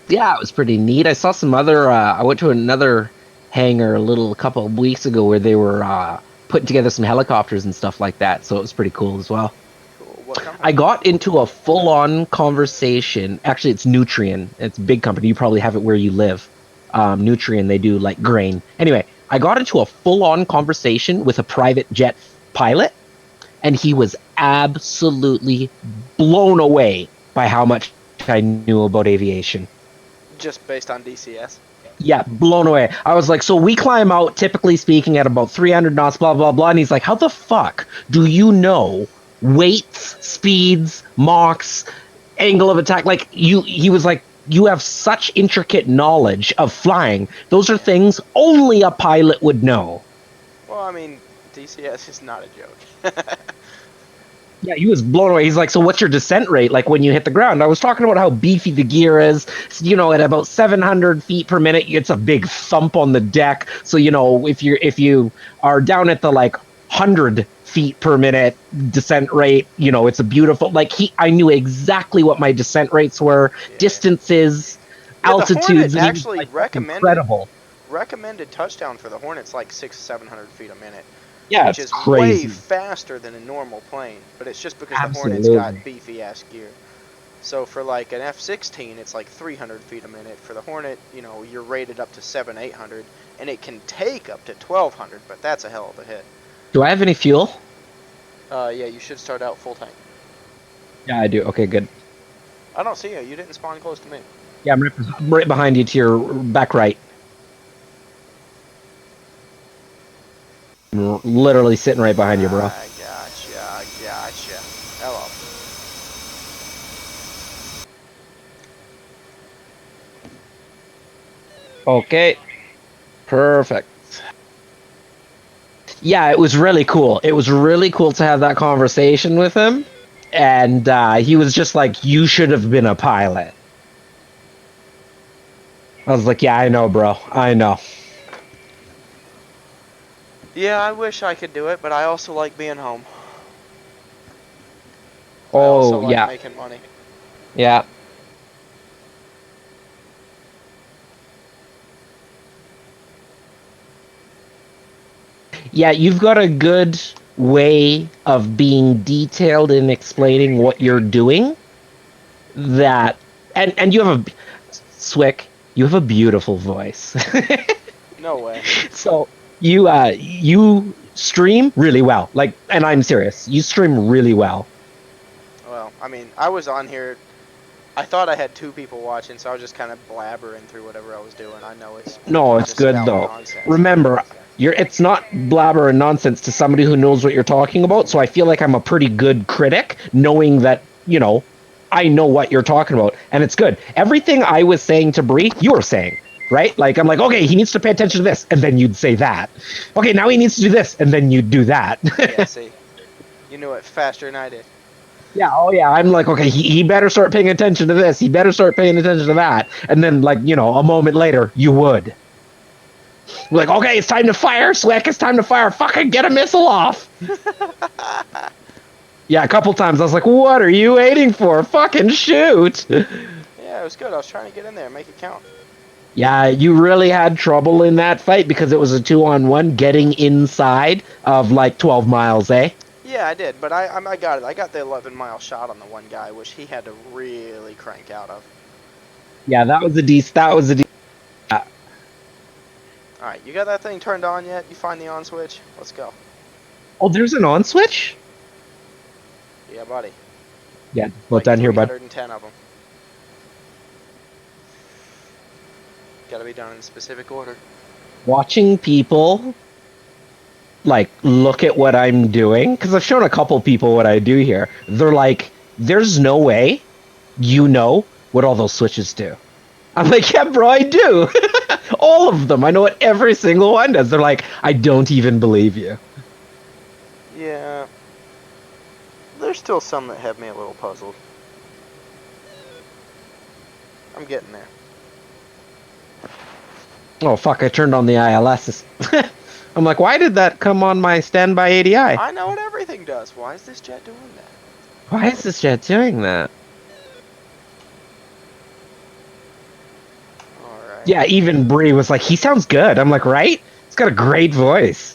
Yeah, it was pretty neat. I saw some other. I went to another hangar a couple of weeks ago where they were putting together some helicopters and stuff like that. So it was pretty cool as well. Cool. What company? I got into a full-on conversation. Actually, it's Nutrien. It's a big company. You probably have it where you live. Nutrien, they do like grain. Anyway, I got into a full-on conversation with a private jet pilot, and he was absolutely blown away by how much I knew about aviation. Just based on DCS. Yeah, blown away. I was like, so we climb out, typically speaking, at about 300 knots, blah, blah, blah. And he's like, how the fuck do you know weights, speeds, Machs, angle of attack? Like, he was like, you have such intricate knowledge of flying. Those are things only a pilot would know. Well, I mean, DCS is not a joke. Yeah, he was blown away. He's like, so what's your descent rate like when you hit the ground? I was talking about how beefy the gear is. You know, at about 700 feet per minute, it's a big thump on the deck. So, you know, if you are down at the like 100 feet per minute descent rate, you know, it's a beautiful, like I knew exactly what my descent rates were, Yeah. distances, Yeah, altitudes. the Hornet actually like, recommended touchdown for the Hornet's like 700 feet a minute. Yeah, Which it's is crazy. way faster than a normal plane, but it's just because Absolutely. the Hornet's got beefy ass gear. So for like an F-16, it's like 300 feet a minute. For the Hornet, you know, you're rated up to 800, and it can take up to 1200, but that's a hell of a hit. Do I have any fuel? Yeah, you should start out full tank. Yeah, I do. Okay, good. I don't see you. You didn't spawn close to me. Yeah, I'm right behind you to your back right. I'm literally sitting right behind you, bro. I gotcha. Hello. Okay. Perfect. Yeah, it was really cool. It was really cool to have that conversation with him. And he was just like, you should have been a pilot. I was like, yeah, I know, bro. I know. Yeah, I wish I could do it, but I also like being home. I Oh, also like yeah. making money. Yeah. Yeah, you've got a good way of being detailed in explaining what you're doing. That and you have a Swick, you have a beautiful voice. No way. So you stream really well. Like, and I'm serious. You stream really well. Well, I mean, I was on here. I thought I had 2 people watching, so I was just kind of blabbering through whatever I was doing. I know it's No, it's just good about though. nonsense. Remember, it's not blabber and nonsense to somebody who knows what you're talking about. So I feel like I'm a pretty good critic, knowing that, you know, I know what you're talking about, and it's good. Everything I was saying to Bree, you were saying, right? Like, I'm like, okay, he needs to pay attention to this, and then you'd say that. Okay, now he needs to do this, and then you'd do that. Yeah, see, you knew it faster than I did. Yeah, oh yeah, I'm like, okay, he better start paying attention to this. He better start paying attention to that. And then, like, you know, a moment later, you would. Like, okay, it's time to fire, Swick. It's time to fire. Fucking get a missile off. Yeah, a couple times I was like, what are you waiting for? Fucking shoot. Yeah, it was good. I was trying to get in there, make it count. Yeah, you really had trouble in that fight because it was a 2-on-1 getting inside of like 12 miles, eh? Yeah, I did, but I got it. I got the 11-mile shot on the one guy, which he had to really crank out of. Yeah, that was a All right, you got that thing turned on yet? You find the on switch? Let's go. Oh, there's an on switch? Yeah, buddy. Yeah, Like down here, bud. 310 of them. Got to be done in a specific order. Watching people like look at what I'm doing, because I've shown a couple people what I do here. They're like, there's no way you know what all those switches do. I'm like, yeah, bro, I do. All of them. I know what every single one does. They're like, I don't even believe you. Yeah. There's still some that have me a little puzzled. I'm getting there. Oh, fuck, I turned on the ILS. I'm like, why did that come on my standby ADI? I know what everything does. Why is this jet doing that? Why is this jet doing that? Alright. Yeah, even Bree was like, he sounds good. I'm like, right? He's got a great voice.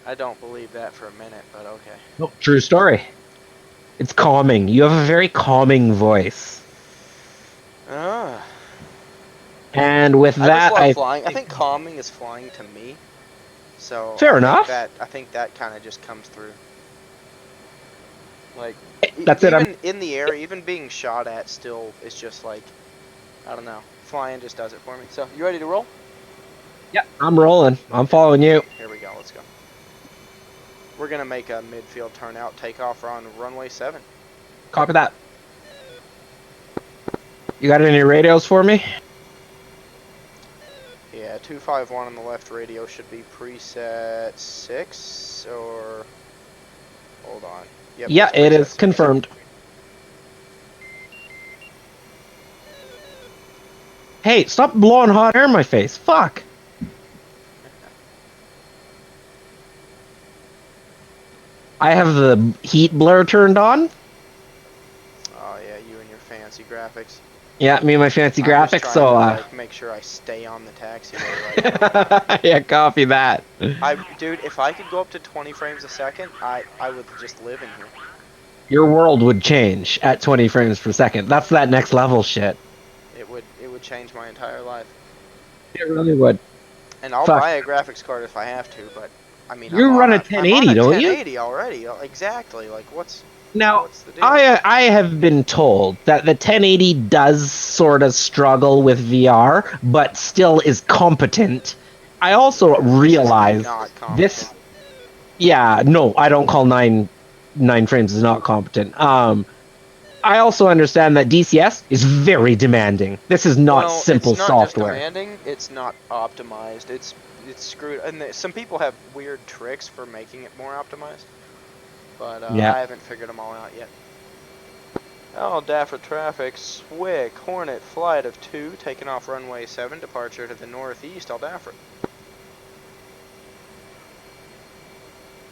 I don't believe that for a minute, but okay. No, true story. It's calming. You have a very calming voice. Ah. And with that, I just love flying. I think calming is flying to me. So Fair enough. I think that kind of just comes through. Like That's it. Even in the air, even being shot at, still is just like, I don't know. Flying just does it for me. So you ready to roll? Yeah, I'm rolling. I'm following you. Here we go. Let's go. We're gonna make a midfield turnout takeoff on runway 7. Copy that. You got any radios for me? Yeah, 251 on the left radio should be preset 6 or hold on. Yep, Yeah, it's it preset is 6. confirmed. Hey, stop blowing hot air in my face. Fuck. I have the heat blur turned on. Oh yeah, you and your fancy graphics. Yeah, me and my fancy I'm just graphics, trying so to, like, make sure I stay on the taxiway right yeah, copy that. Dude, if I could go up to 20 frames a second, I would just live in here. Your world would change at 20 frames per second. That's that next level shit. It would change my entire life. It really would. And I'll Fuck. buy a graphics card if I have to, but I mean, You run a I'm on 1080, a don't you? 1080 already. Exactly. Like, Now, what's the deal? I have been told that the 1080 does sort of struggle with VR, but still is competent. I also This is realize not competent. this. Yeah, no, I don't call nine frames is not competent. I also understand that DCS is very demanding. This is not Well, it's simple not just software. demanding, it's not optimized. It's screwed. And some people have weird tricks for making it more optimized, but Yeah. I haven't figured them all out yet. Oh, Daffer traffic, Swick, Hornet, flight of 2, taking off runway 7, departure to the northeast, Al Daffer.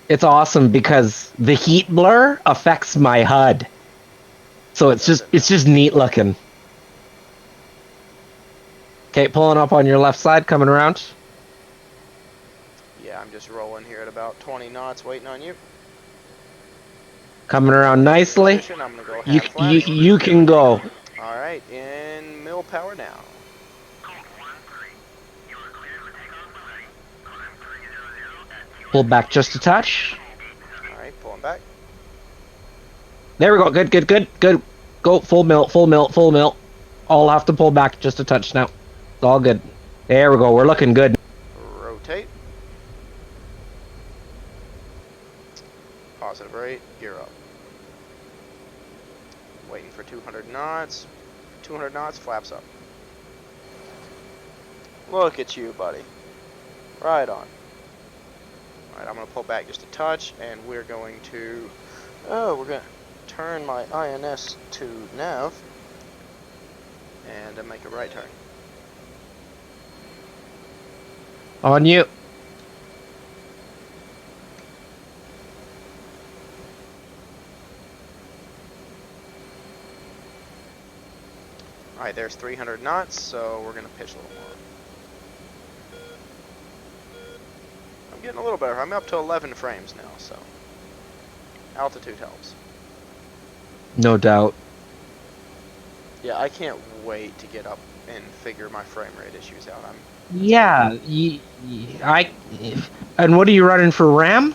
It's awesome because the heat blur affects my HUD. So it's just neat looking. Okay, pulling up on your left side, coming around. Yeah, I'm just rolling here at about 20 knots, waiting on you. Coming around nicely. Position, I'm gonna go You half you flaps. you can go. All right, in mill power now. Pull back just a touch. All right, pulling back. There we go. Good, good, good, good. Go full mill, full mill, full mill. I'll have to pull back just a touch now. It's all good. There we go. We're looking good. Rotate. Positive rate, gear up. Waiting for 200 knots. 200 knots, flaps up. Look at you, buddy. Right on. Alright, I'm going to pull back just a touch, and we're going to... Oh, we're going to turn my INS to nav, and make a right turn. On you. Alright, there's 300 knots, so we're going to pitch a little more. I'm getting a little better. I'm up to 11 frames now, so altitude helps. No doubt. Yeah, I can't wait to get up and figure my frame rate issues out. Yeah. And what are you running for RAM?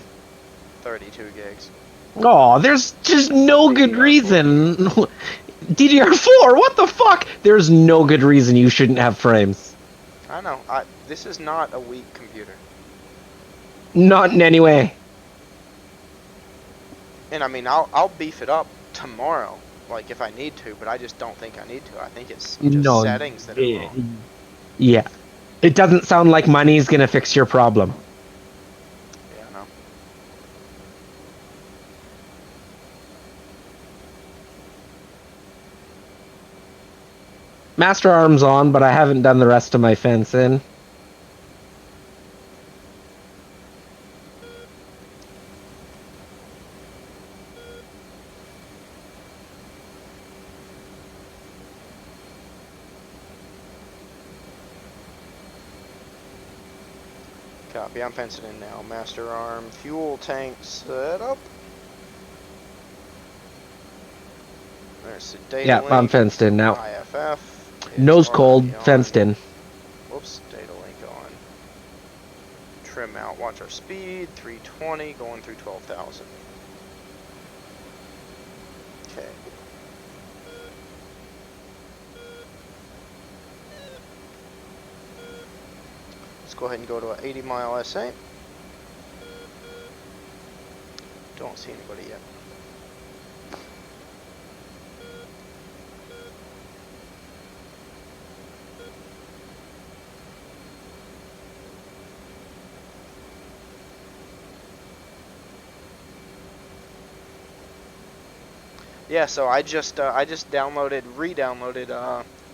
32 gigs. Oh, there's just no good reason. DDR4, what the fuck? There's no good reason you shouldn't have frames. I know. This is not a weak computer. Not in any way. And I mean, I'll beef it up tomorrow, like if I need to, but I just don't think I need to. I think it's just settings that are wrong. Yeah. It doesn't sound like money's gonna fix your problem. Yeah, I know. Master arm's on, but I haven't done the rest of my fence in. Copy, I'm fencing in now. Master arm, fuel tank set up. There's the data Yeah, link. I'm fenced in now. IFF. Nose cold, on. fenced in. Whoops, data link on. Trim out, watch our speed, 320, going through 12,000. Okay. Let's go ahead and go to an 80-mile SA. Don't see anybody yet. Yeah, so I just re-downloaded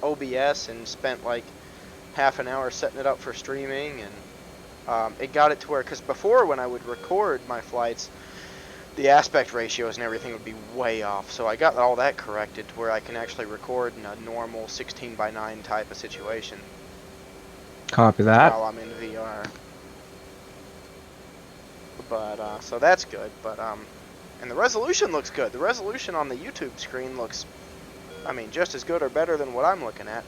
OBS and spent like half an hour setting it up for streaming, and it got it to where, because before when I would record my flights, the aspect ratios and everything would be way off. So I got all that corrected to where I can actually record in a normal 16:9 type of situation. Copy that. While I'm in VR. But so that's good. But And the resolution looks good. The resolution on the YouTube screen looks, I mean, just as good or better than what I'm looking at.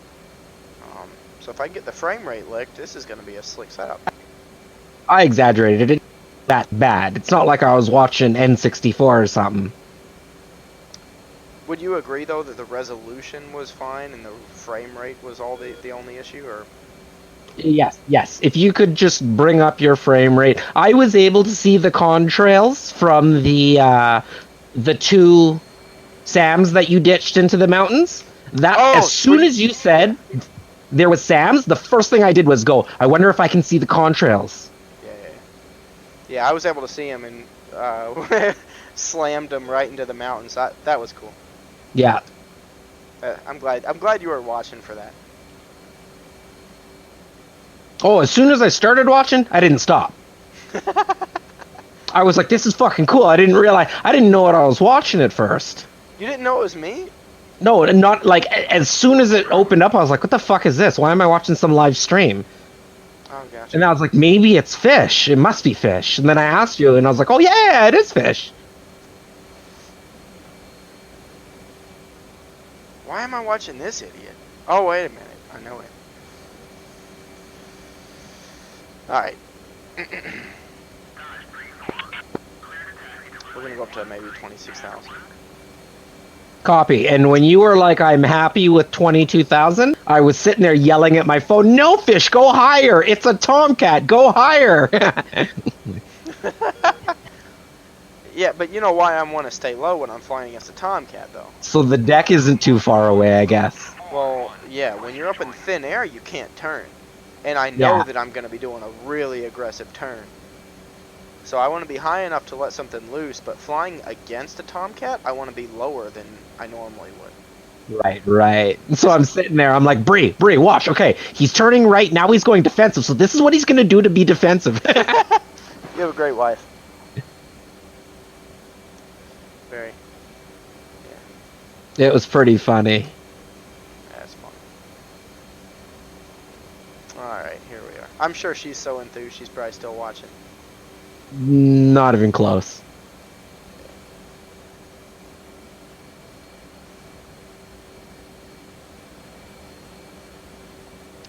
So if I can get the frame rate licked, this is going to be a slick setup. I exaggerated it. That bad. It's not like I was watching N64 or something. Would you agree, though, that the resolution was fine and the frame rate was all the only issue, or? Yes, yes. If you could just bring up your frame rate, I was able to see the contrails from the two Sams that you ditched into the mountains. That Oh, as soon as you said there was Sams, the first thing I did was go, I wonder if I can see the contrails. Yeah, I was able to see him and slammed him right into the mountains. That was cool. Yeah. I'm glad you were watching for that. Oh, as soon as I started watching, I didn't stop. I was like, this is fucking cool. I didn't know what I was watching at first. You didn't know it was me? No, not like as soon as it opened up, I was like, what the fuck is this? Why am I watching some live stream? Oh, gotcha. And I was like, maybe it's fish. It must be fish. And then I asked you, and I was like, oh yeah, it is fish. Why am I watching this idiot? Oh, wait a minute. I know it. Alright. We're gonna go up to maybe 26,000. Copy. And when you were like, I'm happy with 22,000, I was sitting there yelling at my phone, no fish, go higher. It's a tomcat, go higher. Yeah, but you know why I want to stay low when I'm flying against a tomcat, though. So the deck isn't too far away, I guess. Well, yeah, when you're up in thin air, you can't turn. And I know Yeah. that I'm going to be doing a really aggressive turn. So I want to be high enough to let something loose, but flying against a tomcat, I want to be lower than I normally would. Right. So I'm sitting there, I'm like, Bree, watch. Okay, he's turning right, now he's going defensive. So this is what he's going to do to be defensive. You have a great wife. Very. It was pretty funny. That's fun. Alright, here we are. I'm sure she's so enthused, she's probably still watching. Not even close.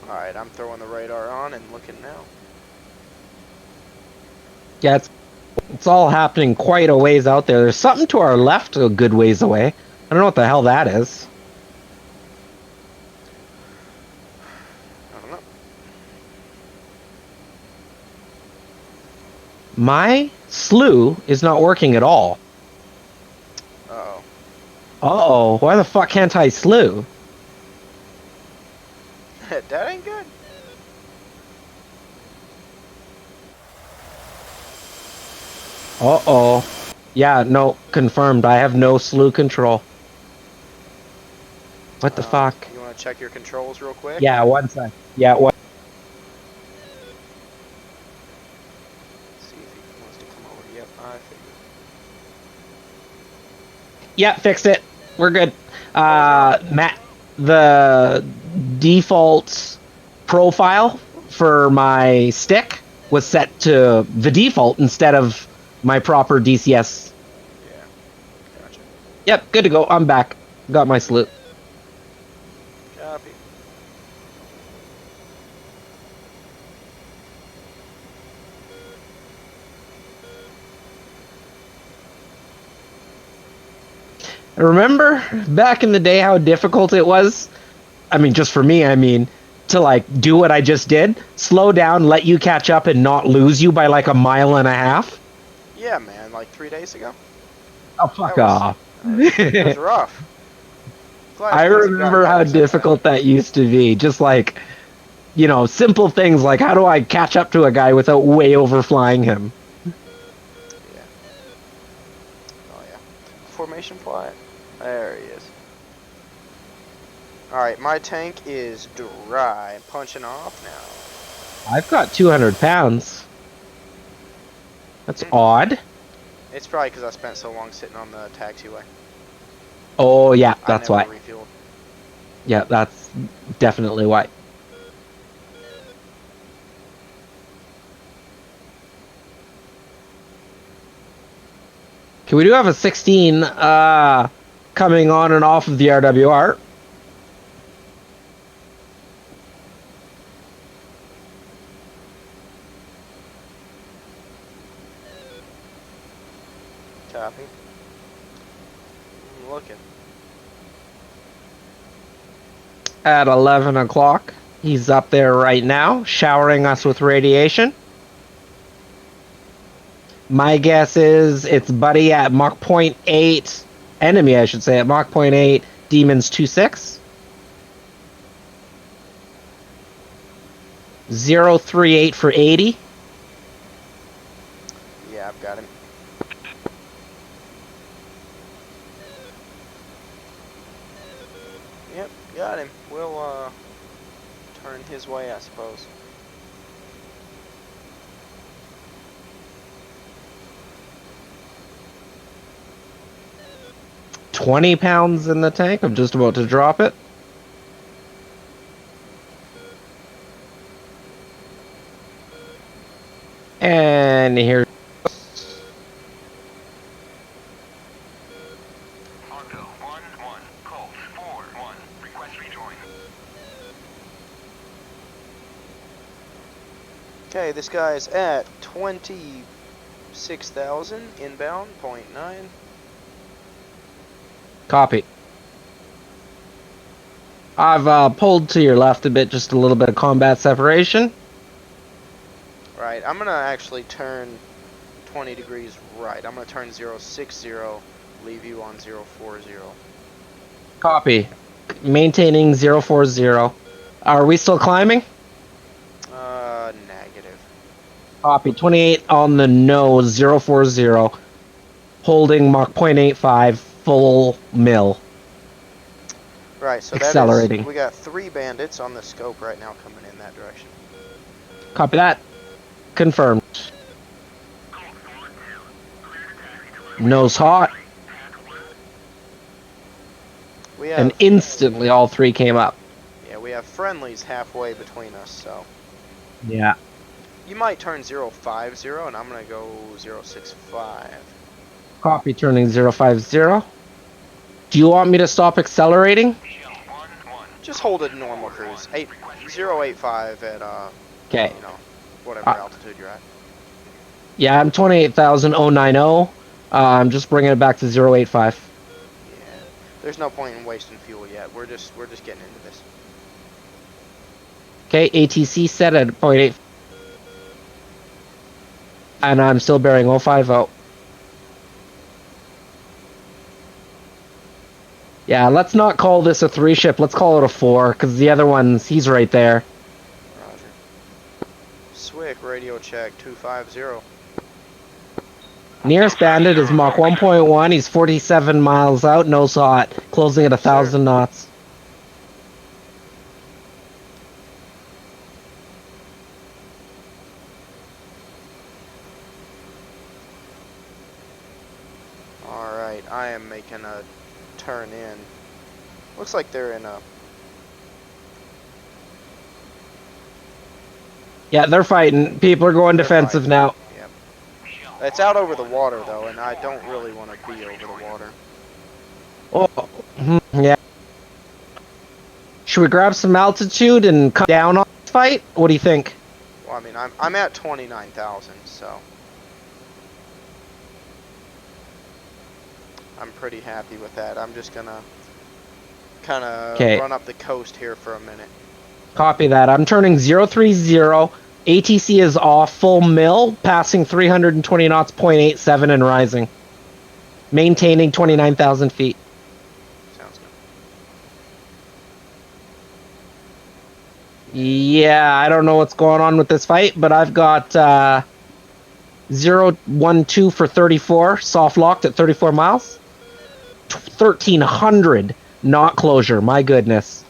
Alright, I'm throwing the radar on and looking now. Yeah, it's all happening quite a ways out there. There's something to our left a good ways away. I don't know what the hell that is. I don't know. My slew is not working at all. Uh-oh. Uh-oh, why the fuck can't I slew? That ain't good. Uh-oh. Yeah, no, confirmed. I have no slew control. What the fuck? You want to check your controls real quick? Yeah, one sec. Yeah, one. See if he wants to come over. Yep, I figured. Yeah, fixed it. We're good. Matt, the default profile for my stick was set to the default instead of my proper DCS. Yeah. Gotcha. Yep, good to go. I'm back. Got my salute. Copy. Remember back in the day how difficult it was? I mean, just for me, to like do what I just did, slow down, let you catch up and not lose you by like a mile and a half? Yeah, man, like 3 days ago. Oh, fuck That was- off. It was rough. Glad I things have remember gotten how better since difficult that used to be. Just like, simple things like how do I catch up to a guy without way overflying him? then. Yeah. Oh yeah. Formation plot. There he is. Alright, my tank is dry. I'm punching off now. I've got 200 pounds. That's odd. It's probably because I spent so long sitting on the taxiway. Oh, yeah, that's I why. never refueled. Yeah, that's definitely why. Okay, we do have a 16 coming on and off of the RWR. Copy. I'm looking. At 11 o'clock. He's up there right now, showering us with radiation. My guess is it's Buddy at Mach 0.8, enemy I should say, at Mach 0.8, Demons 2.6. 038 for 80. Yeah, I've got him. Yep, got him. We'll turn his way, I suppose. £20 in the tank. I'm just about to drop it. And here. Argo 1-1, Colt 4-1, request rejoin. Okay, this guy's at 26,000 inbound, 0.9. Copy. I've pulled to your left a bit, just a little bit of combat separation. Right, I'm gonna actually turn 20 degrees right. I'm gonna turn 060, leave you on 040. Copy. Maintaining 040. Are we still climbing? Negative. Copy. 28 on the nose, 040. Holding Mach 0.85, full mill. Right, so Accelerating. we got 3 bandits on the scope right now coming in that direction. Copy that. Confirmed. Nose hot. We have, And instantly all 3 came up. yeah, we have friendlies halfway between us, so. Yeah. You might turn 050, and I'm gonna go 065. Copy turning 050. Do you want me to stop accelerating? Just hold it normal cruise. 085 at, Okay. you know, whatever altitude you're at. Yeah, I'm 28,090. I'm just bringing it back to 085. Yeah. There's no point in wasting fuel yet. We're just getting into this. Okay, ATC set at 0.8. And I'm still bearing 050. Yeah, let's not call this a 3 ship. Let's call it a 4, because the other one's, he's right there. Roger. Swick, radio check 250. Nearest bandit is Mach 1.1. He's 47 miles out, nose hot, closing at 1,000 knots. Alright, I am making a turn in. Looks like they're in a... Yeah, they're fighting. People are going defensive fighting. now. Yep. It's out over the water, though, and I don't really want to be over the water. Oh, yeah. Should we grab some altitude and come down on this fight? What do you think? Well, I mean, I'm at 29,000, so... I'm pretty happy with that. I'm just gonna kind of run up the coast here for a minute. Copy that. I'm turning 030. ATC is off full mill, passing 320 knots, 0.87 and rising. Maintaining 29,000 feet. Sounds good. Yeah, I don't know what's going on with this fight, but I've got 012 for 34, soft locked at 34 miles. 1,300 knot closure, my goodness.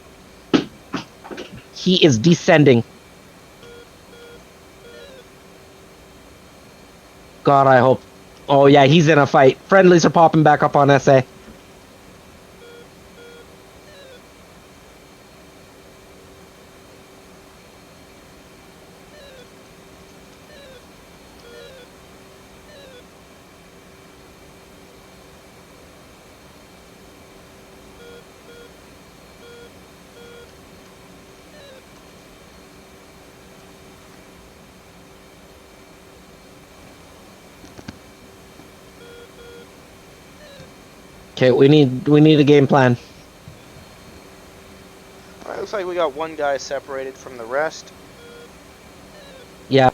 He is descending. God, I hope. Oh, yeah, he's in a fight. Friendlies are popping back up on SA. Okay, we need a game plan. Alright, looks like we got one guy separated from the rest. Yeah.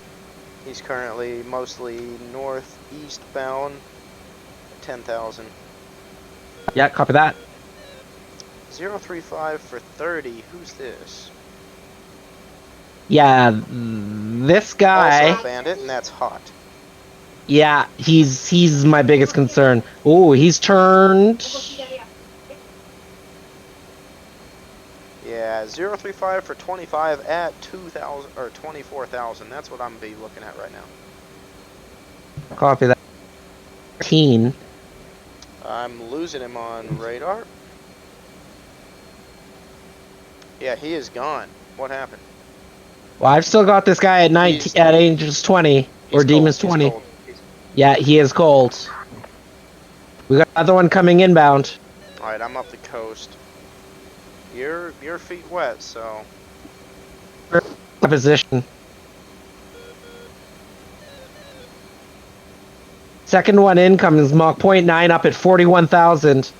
He's currently mostly northeast bound, 10,000. Yeah, copy that. 035 for 30. Who's this? Yeah, this guy. Also a bandit, and that's hot. Yeah, he's my biggest concern. Oh, he's turned. Yeah, 035 for 25 at 2,000 or 24,000. That's what I'm be looking at right now. Copy that. 13. I'm losing him on radar. Yeah, he is gone. What happened? Well, I've still got this guy at 19 at Angels 20 or He's Demons cold. 20. He's cold. Yeah, he is cold. We got another one coming inbound. All right, I'm up the coast. Your feet wet, so Position. Second one in comes Mach 0.9 up at 41,000.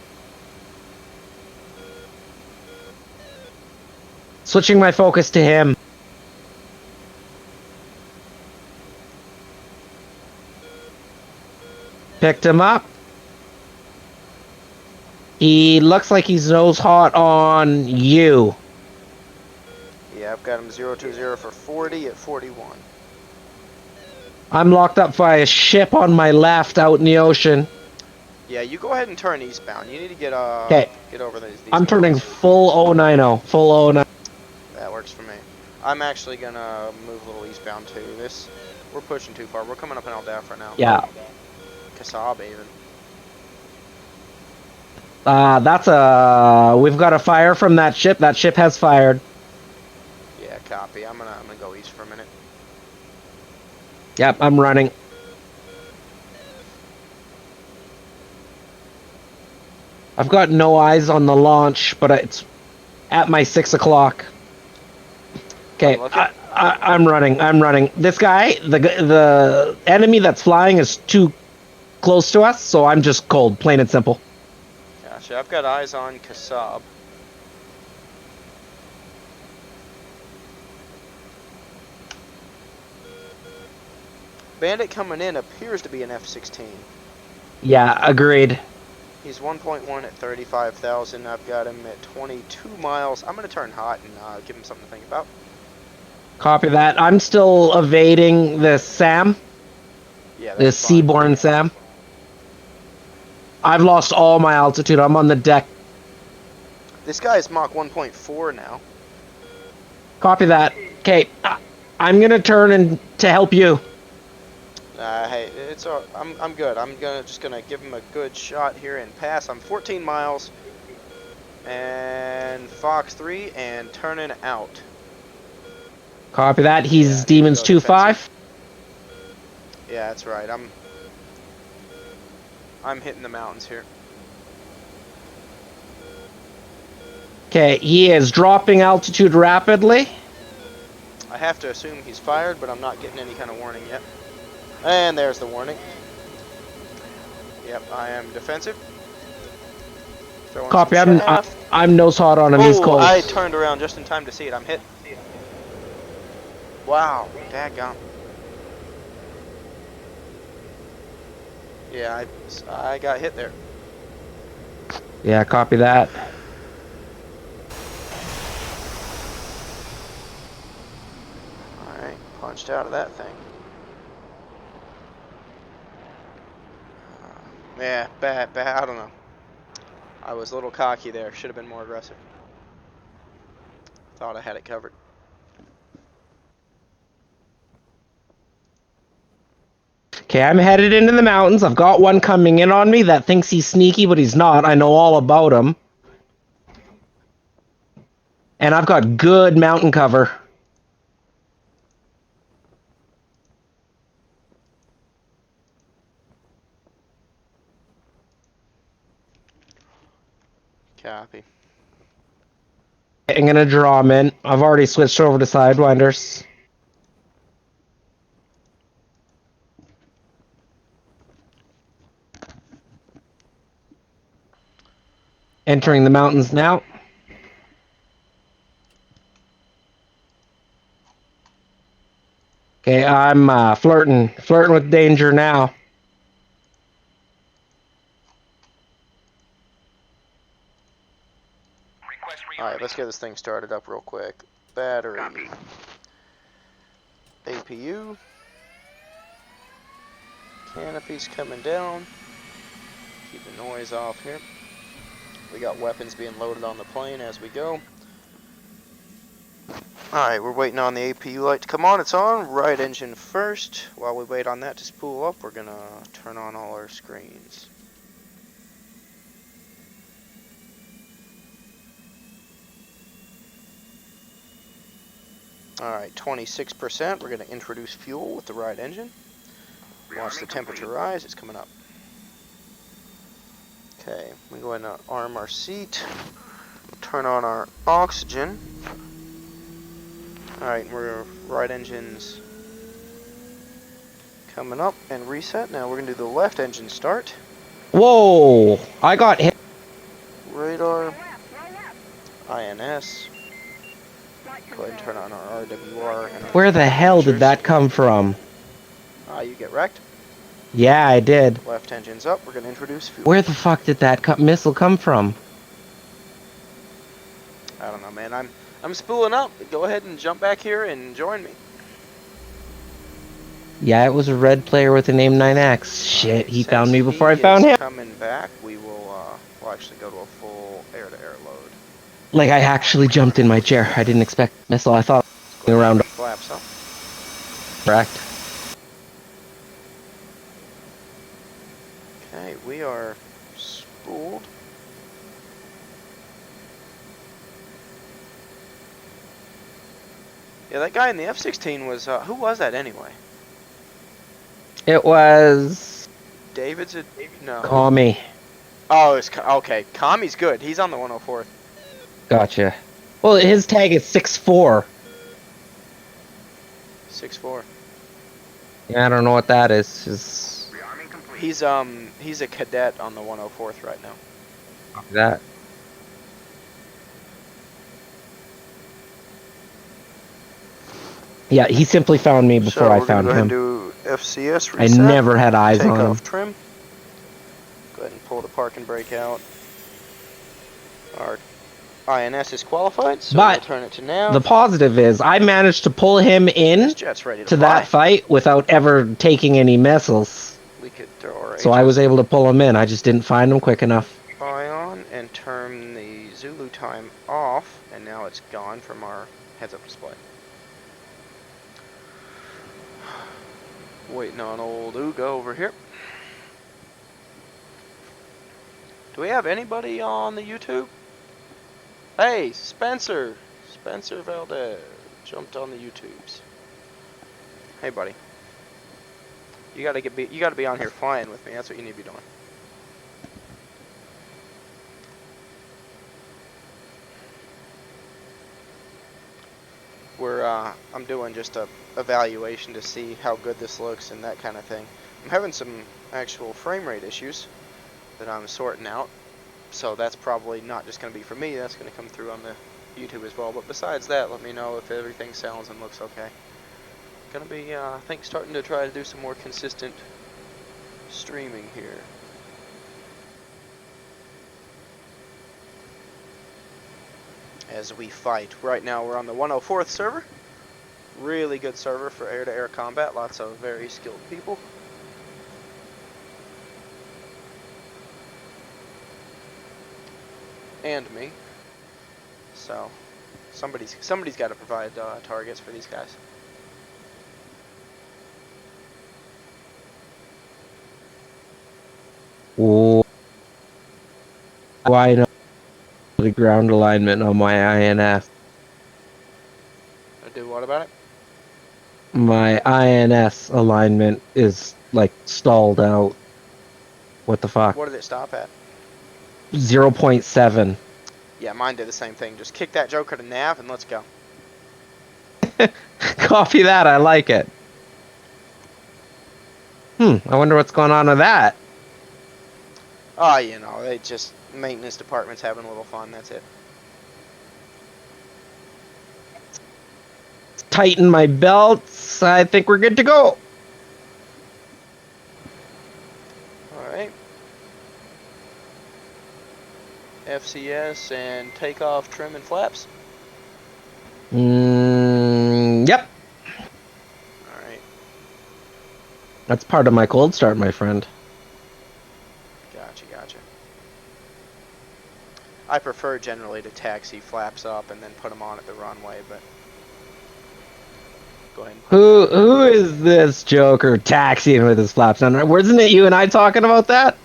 Switching my focus to him. Picked him up. He looks like he's nose hot on you. yeah, I've got him 020 for 40 at 41. I'm locked up by a ship on my left out in the ocean. Yeah, you go ahead and turn eastbound. You need to get get over these. I'm turning mountains. full 090. Full 09. That works for me. I'm actually gonna move a little eastbound too. We're pushing too far. We're coming up in Aldaf right now. Yeah. Kasab even. We've got a fire from that ship. That ship has fired. Yeah, copy. I'm gonna go east for a minute. Yep, I'm running. I've got no eyes on the launch, but it's at my 6 o'clock. Okay, I'm running. I'm running. This guy, the enemy that's flying is too close to us, so I'm just cold, plain and simple. Gotcha. I've got eyes on Kasab. Bandit coming in appears to be an F-16. Yeah, agreed. He's 1.1 at 35,000. I've got him at 22 miles. I'm going to turn hot and give him something to think about. Copy that. I'm still evading the SAM. Yeah, The that's fine. Seaborn SAM. I've lost all my altitude. I'm on the deck. This guy is Mach 1.4 now. Copy that. Okay, I'm gonna turn and to help you. Hey, it's I'm good. I'm just gonna give him a good shot here and pass. I'm 14 miles and Fox 3 and turning out. Copy that. He's Yeah, Demons go 2-5. Yeah, that's right. I'm hitting the mountains here. Okay, he is dropping altitude rapidly. I have to assume he's fired, but I'm not getting any kind of warning yet. And there's the warning. Yep, I am defensive. Throwing Copy. some chaff. I'm nose hot on him. He's cold. I turned around just in time to see it. I'm hit. Wow, dadgum. Yeah, I got hit there. Yeah, copy that. Alright, punched out of that thing. Yeah, bad, I don't know. I was a little cocky there. Should have been more aggressive. Thought I had it covered. Okay, I'm headed into the mountains. I've got one coming in on me that thinks he's sneaky, but he's not. I know all about him. And I've got good mountain cover. Copy. I'm gonna draw him in. I've already switched over to Sidewinders. Entering the mountains now. Okay, I'm flirting with danger now. Request Alright, rearming. let's get this thing started up real quick. Battery. Copy. APU. Canopies coming down. Keep the noise off here. We got weapons being loaded on the plane as we go. Alright, we're waiting on the APU light to come on. It's on. Right engine first. While we wait on that to spool up, we're going to turn on all our screens. Alright, 26%. We're going to introduce fuel with the right engine. Watch the temperature rise. It's coming up. Okay, we go ahead and arm our seat. Turn on our oxygen. Alright, we're right engine's coming up and reset. Now we're going to do the left engine start. Whoa! I got hit. Radar, Left, roll left. INS. Flight Go ahead and turn control. on our RWR. And our Where the hell did temperatures. that come from? You get wrecked. Yeah, I did. Left engine's up. We're going to introduce fuel. Where the fuck did that missile come from? I don't know, man. I'm spooling up. Go ahead and jump back here and join me. Yeah, it was a red player with the name 9X. Shit, he Since found me before I he found is him. coming back, we will we'll actually go to a full air-to-air load. Like, I actually jumped in my chair. I didn't expect missile. I thought around Flaps up. correct. Okay, we are spooled. Yeah, that guy in the F-16 was, who was that anyway? It was David's a, no. call me. Oh, it's, okay, Kami's good. He's on the 104th. Gotcha. Well, his tag is 6'4". 6'4". Yeah, I don't know what that is. Just Rearming complete. He's a cadet on the 104th right now. that. Yeah, he simply found me before I found him. Do FCS I reset. never had eyes Take on him. off trim. Go ahead and pull the parking brake out. Our INS is qualified, so But we'll turn it to nav. The positive is I managed to pull him in This jet's ready to fly. that fight without ever taking any missiles. We could throw our So I was able to pull him in. I just didn't find him quick enough. on and turn the Zulu time off, and now it's gone from our heads-up display. Waiting on old Uga over here. Do we have anybody on the YouTube? Hey, Spencer Valdez jumped on the YouTubes. Hey, buddy. You gotta be on here flying with me. That's what you need to be doing. I'm doing just a evaluation to see how good this looks and that kind of thing. I'm having some actual frame rate issues that I'm sorting out, so that's probably not just going to be for me, that's going to come through on the YouTube as well. But besides that, let me know if everything sounds and looks okay. Gonna be, I think, starting to try to do some more consistent streaming here. As we fight. Right now we're on the 104th server. Really good server for air-to-air combat. Lots of very skilled people. And me. So somebody's got to provide targets for these guys. Why not the ground alignment on my INS? Do what about it? My INS alignment is like stalled out. What the fuck? What did it stop at? 0.7. Yeah, mine did the same thing. Just kick that joker to nav and let's go. Copy that, I like it. I wonder what's going on with that. Oh, you know, they just maintenance department's having a little fun. That's it. Tighten my belts. I think we're good to go. All right. FCS and takeoff trim and flaps. Yep. All right. That's part of my cold start, my friend. Gotcha, gotcha. I prefer generally to taxi flaps up and then put them on at the runway, but go ahead. Who is this joker taxiing with his flaps on? Wasn't it you and I talking about that?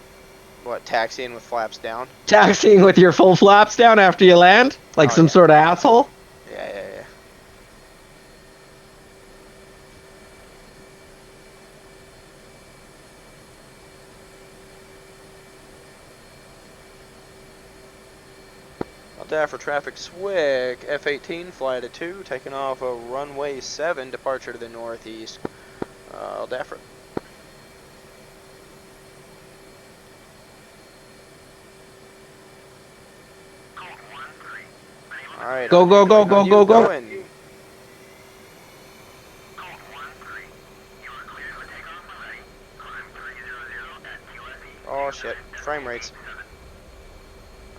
What, taxiing with flaps down? Taxiing with your full flaps down after you land? Like Oh, some yeah. sort of asshole? Yeah. For traffic Swick, F-18 flight of 2, taking off a runway 7, departure to the northeast. Dafra. Alright. Go, go, go, go, go, go. Going. Oh shit, frame rates.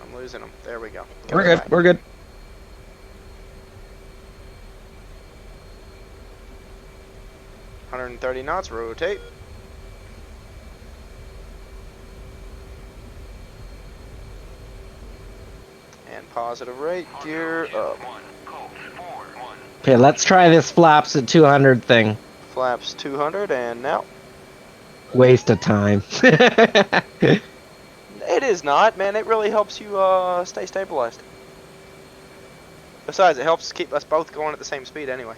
I'm losing them. There we go. We're good, we're good. .130 knots, rotate. And positive rate, gear up. Okay, let's try this flaps at 200 thing. Flaps 200 and now. Waste of time. It is not, man. It really helps you stay stabilized. Besides, it helps keep us both going at the same speed anyway.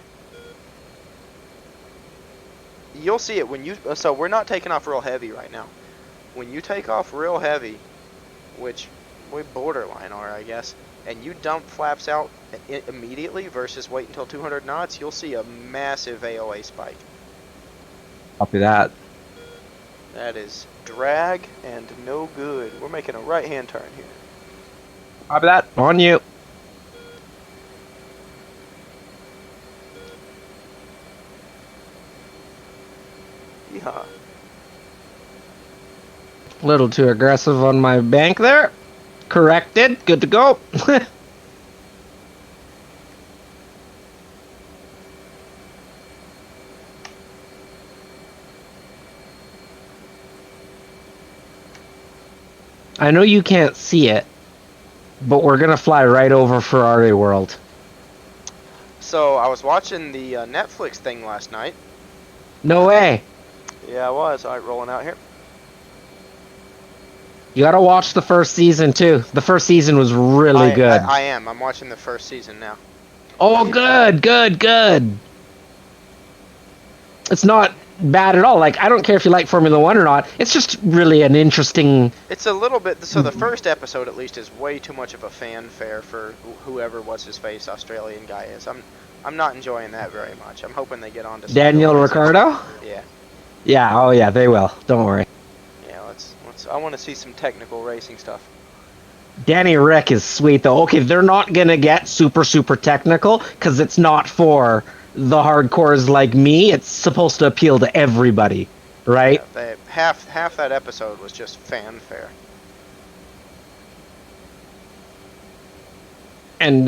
You'll see it when you... So we're not taking off real heavy right now. When you take off real heavy, which we borderline are, I guess, and you dump flaps out immediately versus wait until 200 knots, you'll see a massive AOA spike. Copy that. That is drag and no good. We're making a right-hand turn here. Copy that. On you. Yeehaw. A little too aggressive on my bank there. Corrected. Good to go. I know you can't see it, but we're gonna fly right over Ferrari World. So I was watching the Netflix thing last night. No way. Yeah, I was. All right, rolling out here. You gotta watch the first season too. The first season was really good. I am. I'm watching the first season now. Oh, good, good, good. It's not bad at all. Like, I don't care if you like Formula One or not. It's just really an interesting... It's a little bit... So the first episode, at least, is way too much of a fanfare for whoever what's-his-face Australian guy is. I'm not enjoying that very much. I'm hoping they get on to... Daniel Ricciardo? Yeah. Yeah, oh yeah, they will. Don't worry. Yeah, let's... I want to see some technical racing stuff. Danny Rick is sweet, though. Okay, they're not gonna get super technical, because it's not for the hardcores like me. It's supposed to appeal to everybody, right? Yeah, half that episode was just fanfare. And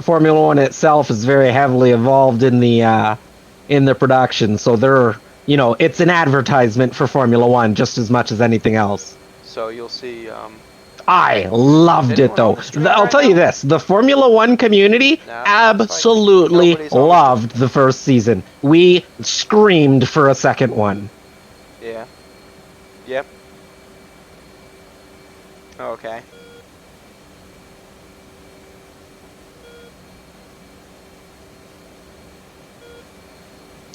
Formula One itself is very heavily involved in the production, so they're, you know, it's an advertisement for Formula One just as much as anything else. So you'll see... I loved it, though. I'll tell you this. The Formula One community absolutely loved the first season. We screamed for a second one. Yeah. Yep. Okay.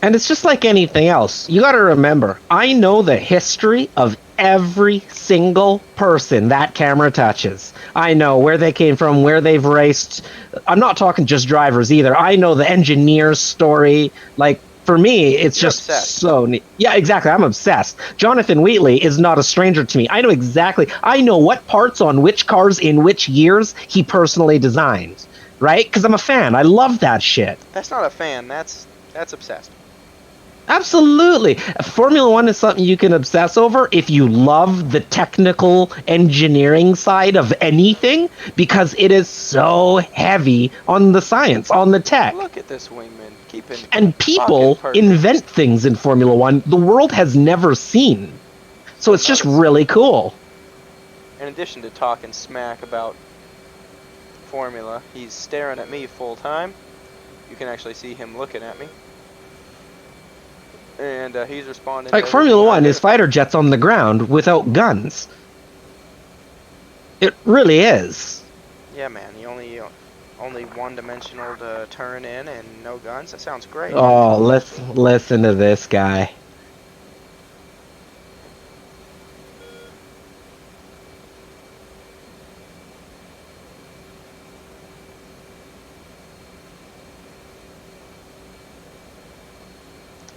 And it's just like anything else. You gotta remember, I know the history of every single person that camera touches. I know where they came from, where they've raced. I'm not talking just drivers either. I know the engineer's story. Like, for me, it's You're just obsessed. so neat. Yeah, exactly. I'm obsessed. Jonathan Wheatley is not a stranger to me. I know exactly. I know what parts on which cars in which years he personally designed, right? Because I'm a fan. I love that shit. That's not a fan. That's obsessed. Absolutely. Formula One is something you can obsess over if you love the technical engineering side of anything, because it is so heavy on the science, on the tech. Look at this wingman, keeping And fucking people perfect. invent things in Formula One the world has never seen. So it's just notice, really cool. in addition to talking smack about Formula, he's staring at me full time. You can actually see him looking at me. And he's responding Like to Formula everything I One do. is fighter jets on the ground without guns. It really is. Yeah, man, you only one-dimensional to turn in and no guns. That sounds great. Oh, let's listen to this guy.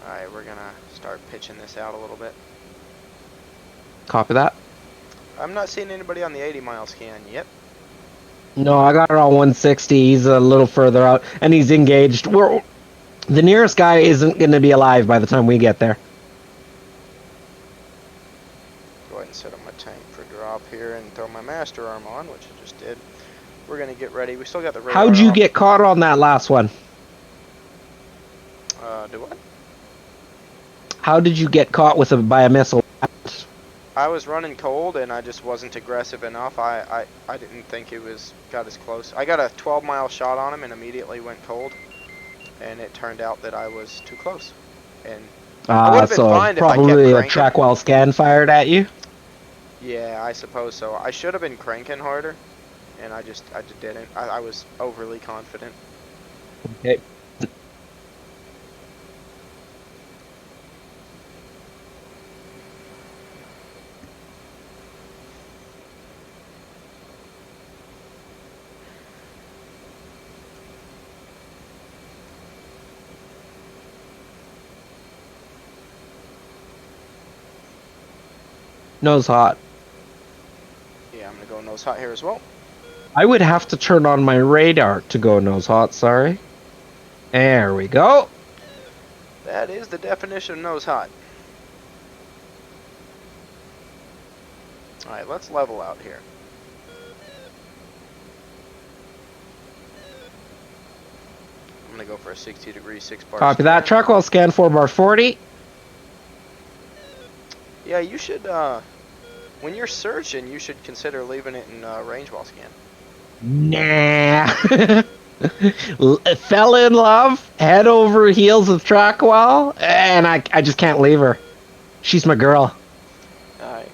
Alright, we're gonna start pitching this out a little bit. Copy that. I'm not seeing anybody on the 80-mile scan yet. No, I got it on 160. He's a little further out, and he's engaged. The nearest guy isn't going to be alive by the time we get there. Go ahead and set up my tank for drop here and throw my master arm on, which I just did. We're gonna get ready. We still got the radar How'd you off. get caught on that last one? Do what? How did you get caught by a missile? I was running cold and I just wasn't aggressive enough. I didn't think it got as close. I got a 12-mile shot on him and immediately went cold. And it turned out that I was too close. And I would have been So fine if I kept probably a cranking. track while scan fired at you. Yeah, I suppose so. I should have been cranking harder, and I just didn't. I was overly confident. Okay. Nose hot. Yeah, I'm gonna go nose hot here as well. I would have to turn on my radar to go nose hot, sorry. There we go. That is the definition of nose hot. Alright, let's level out here. I'm gonna go for a 60-degree 6-bar Copy that. Track while scan 4 bar 40. Yeah, you should, when you're searching, you should consider leaving it in range while scan. Nah. Fell in love, head over heels with Trackwell, and I just can't leave her. She's my girl. Alright.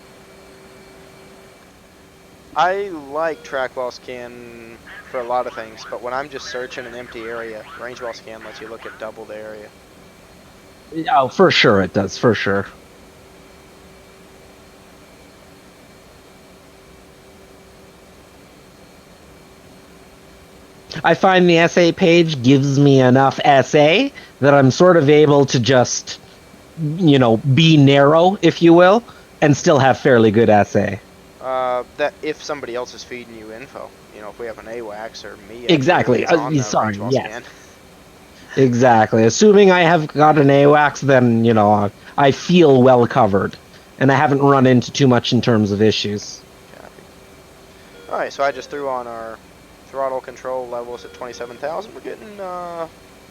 I like track while scan for a lot of things, but when I'm just searching an empty area, range while scan lets you look at double the area. Oh, for sure it does, for sure. I find the essay page gives me enough essay that I'm sort of able to just, be narrow, if you will, and still have fairly good essay. That if somebody else is feeding you info, if we have an AWACS or me. Exactly. On the Sorry, range while yeah. scan. Exactly. Assuming I have got an AWACS, then, I feel well covered. And I haven't run into too much in terms of issues. Copy. Alright, so I just threw on our throttle control levels at 27,000. We're getting,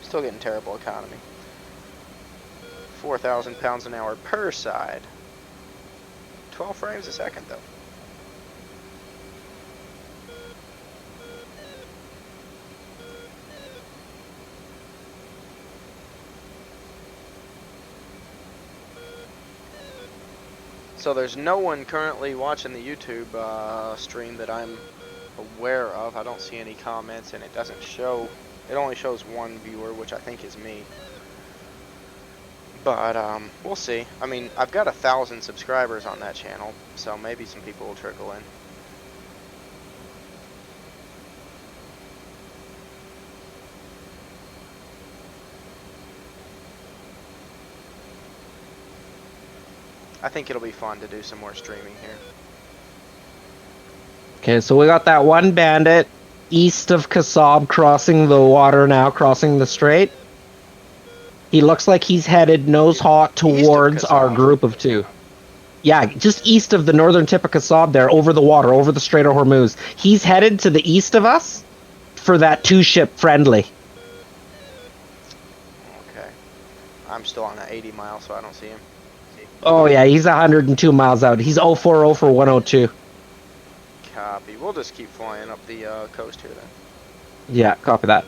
still getting terrible economy. 4,000 pounds an hour per side. 12 frames a second, though. So there's no one currently watching the YouTube stream that I'm aware of. I don't see any comments, and it doesn't show. It only shows one viewer, which I think is me. But we'll see. I mean, I've got 1,000 subscribers on that channel, so maybe some people will trickle in. I think it'll be fun to do some more streaming here. Okay, so we got that one bandit east of Kasab crossing the water now, crossing the strait. He looks like he's headed nose hot towards our group of 2. Yeah, just east of the northern tip of Kasab there, over the water, over the Strait of Hormuz. He's headed to the east of us for that 2-ship friendly. Okay. I'm still on that 80 mile, so I don't see him. Oh yeah, he's 102 miles out. He's 040 for 102. Copy. We'll just keep flying up the coast here then. Yeah, copy that.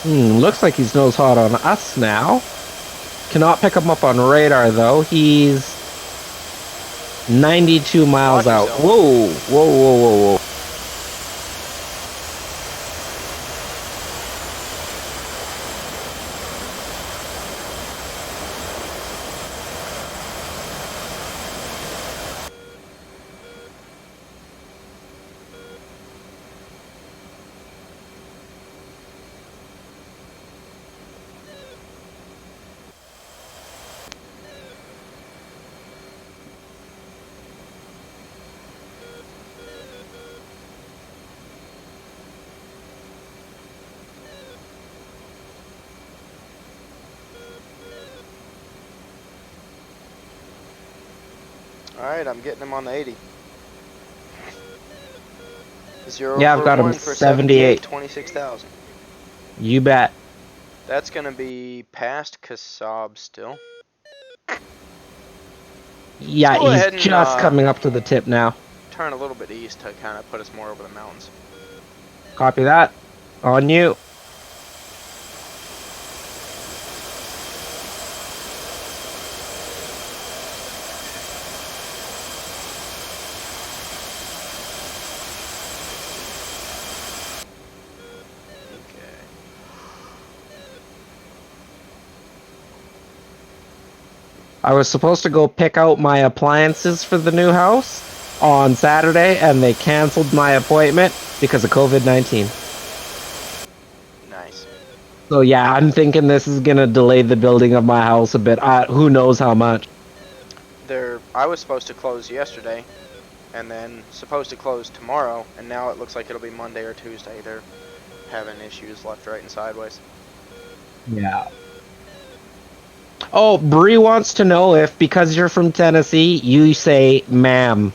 Looks like he's nose hot on us now. Cannot pick him up on radar though. He's 92 miles out. Yourself. Whoa, whoa, whoa, whoa, whoa. Alright, I'm getting him on the 80. 0 Yeah, I've got him one for 78. 26,000. You bet. That's gonna be past Kasab still. Yeah, Go ahead he's and, just coming up to the tip now. Turn a little bit east to kind of put us more over the mountains. Copy that. On you. I was supposed to go pick out my appliances for the new house on Saturday, and they canceled my appointment because of COVID-19. Nice. So yeah, I'm thinking this is gonna delay the building of my house a bit. Who knows how much? I was supposed to close yesterday, and then supposed to close tomorrow, and now it looks like it'll be Monday or Tuesday. They're having issues left, right, and sideways. Yeah. Oh, Bree wants to know if, because you're from Tennessee, you say ma'am.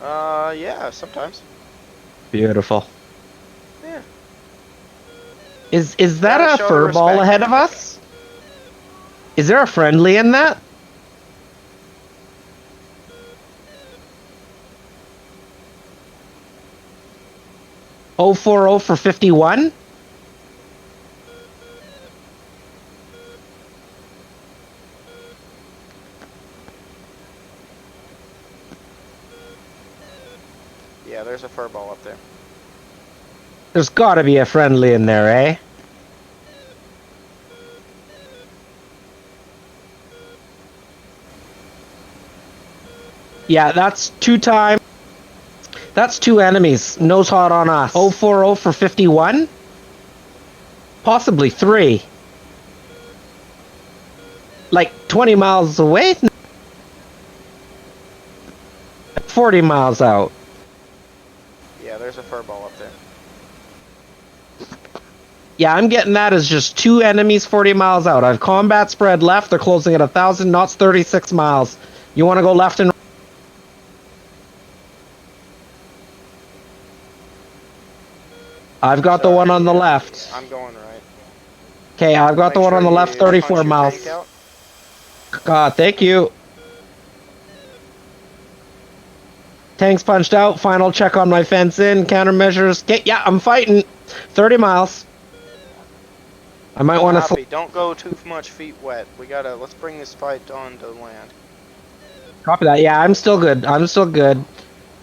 Yeah, sometimes. Beautiful. Yeah. Is that Gotta a show her furball respect. ahead of us? Is there a friendly in that? Oh 40 for 51? Yeah, there's a furball up there. There's gotta be a friendly in there, eh? Yeah, that's 2 times. That's 2 enemies. Nose hot on us. 040 for 51? Possibly 3. Like 20 miles away? 40 miles out. Yeah, there's a furball up there. Yeah, I'm getting that as just 2 enemies 40 miles out. I've combat spread left. They're closing at 1,000 knots, 36 miles. You want to go left and I've got the one on the left. I'm going right. Okay, I've got the Make one on the sure left, you 34 punch your miles. tank out. Thank you. Tanks punched out. Final check on my fence in. Countermeasures. Okay, yeah, I'm fighting. 30 miles. I might want to. Copy. Don't go too much feet wet. Let's bring this fight on to land. Copy that. Yeah, I'm still good. I'm still good.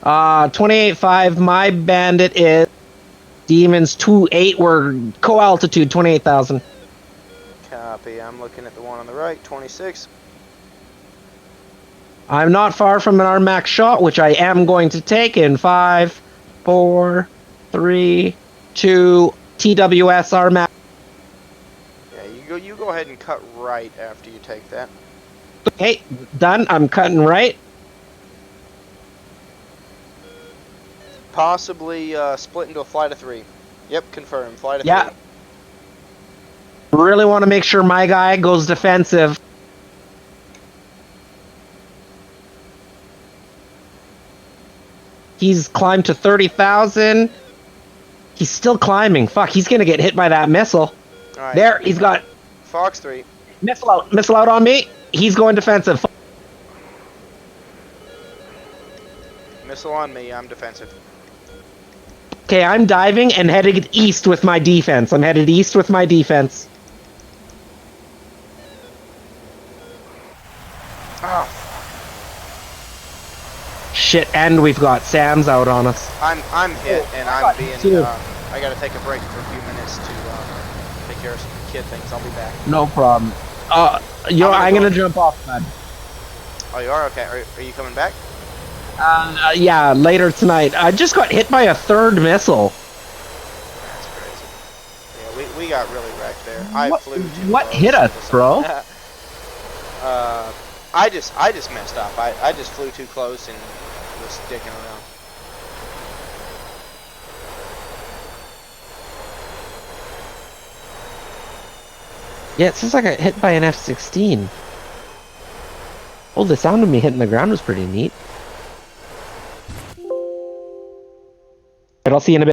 28.5. My bandit is Demons 2.8. We're co-altitude 28,000. Copy. Copy. I'm looking at the one on the right, 26. I'm not far from an RMAX shot, which I am going to take in 5, 4, 3, 2, TWS RMAX. Yeah, you go ahead and cut right after you take that. Okay, done. I'm cutting right. Possibly split into a flight of 3. Yep, confirm. Flight of 3. Yeah. Really want to make sure my guy goes defensive. He's climbed to 30,000. He's still climbing. Fuck, he's gonna get hit by that missile. Alright. There, he's got Fox 3. missile out on me. He's going defensive. Missile on me, I'm defensive. Okay, I'm diving and heading east with my defense. I'm headed east with my defense. Oh, Shit, and we've got Sam's out on us. I'm hit and I'm being. I gotta take a break for a few minutes to take care of some kid things. I'll be back. No problem. I'm gonna jump off, man. Oh, you are? Okay. Are you coming back? Yeah, later tonight. I just got hit by a third missile. That's crazy. Yeah, we got really wrecked there. I flew too What close hit us, to bro? I just messed up. I just flew too close and was dicking around. Yeah, it seems like I got hit by an F-16. Oh, the sound of me hitting the ground was pretty neat. But I'll see you in a bit.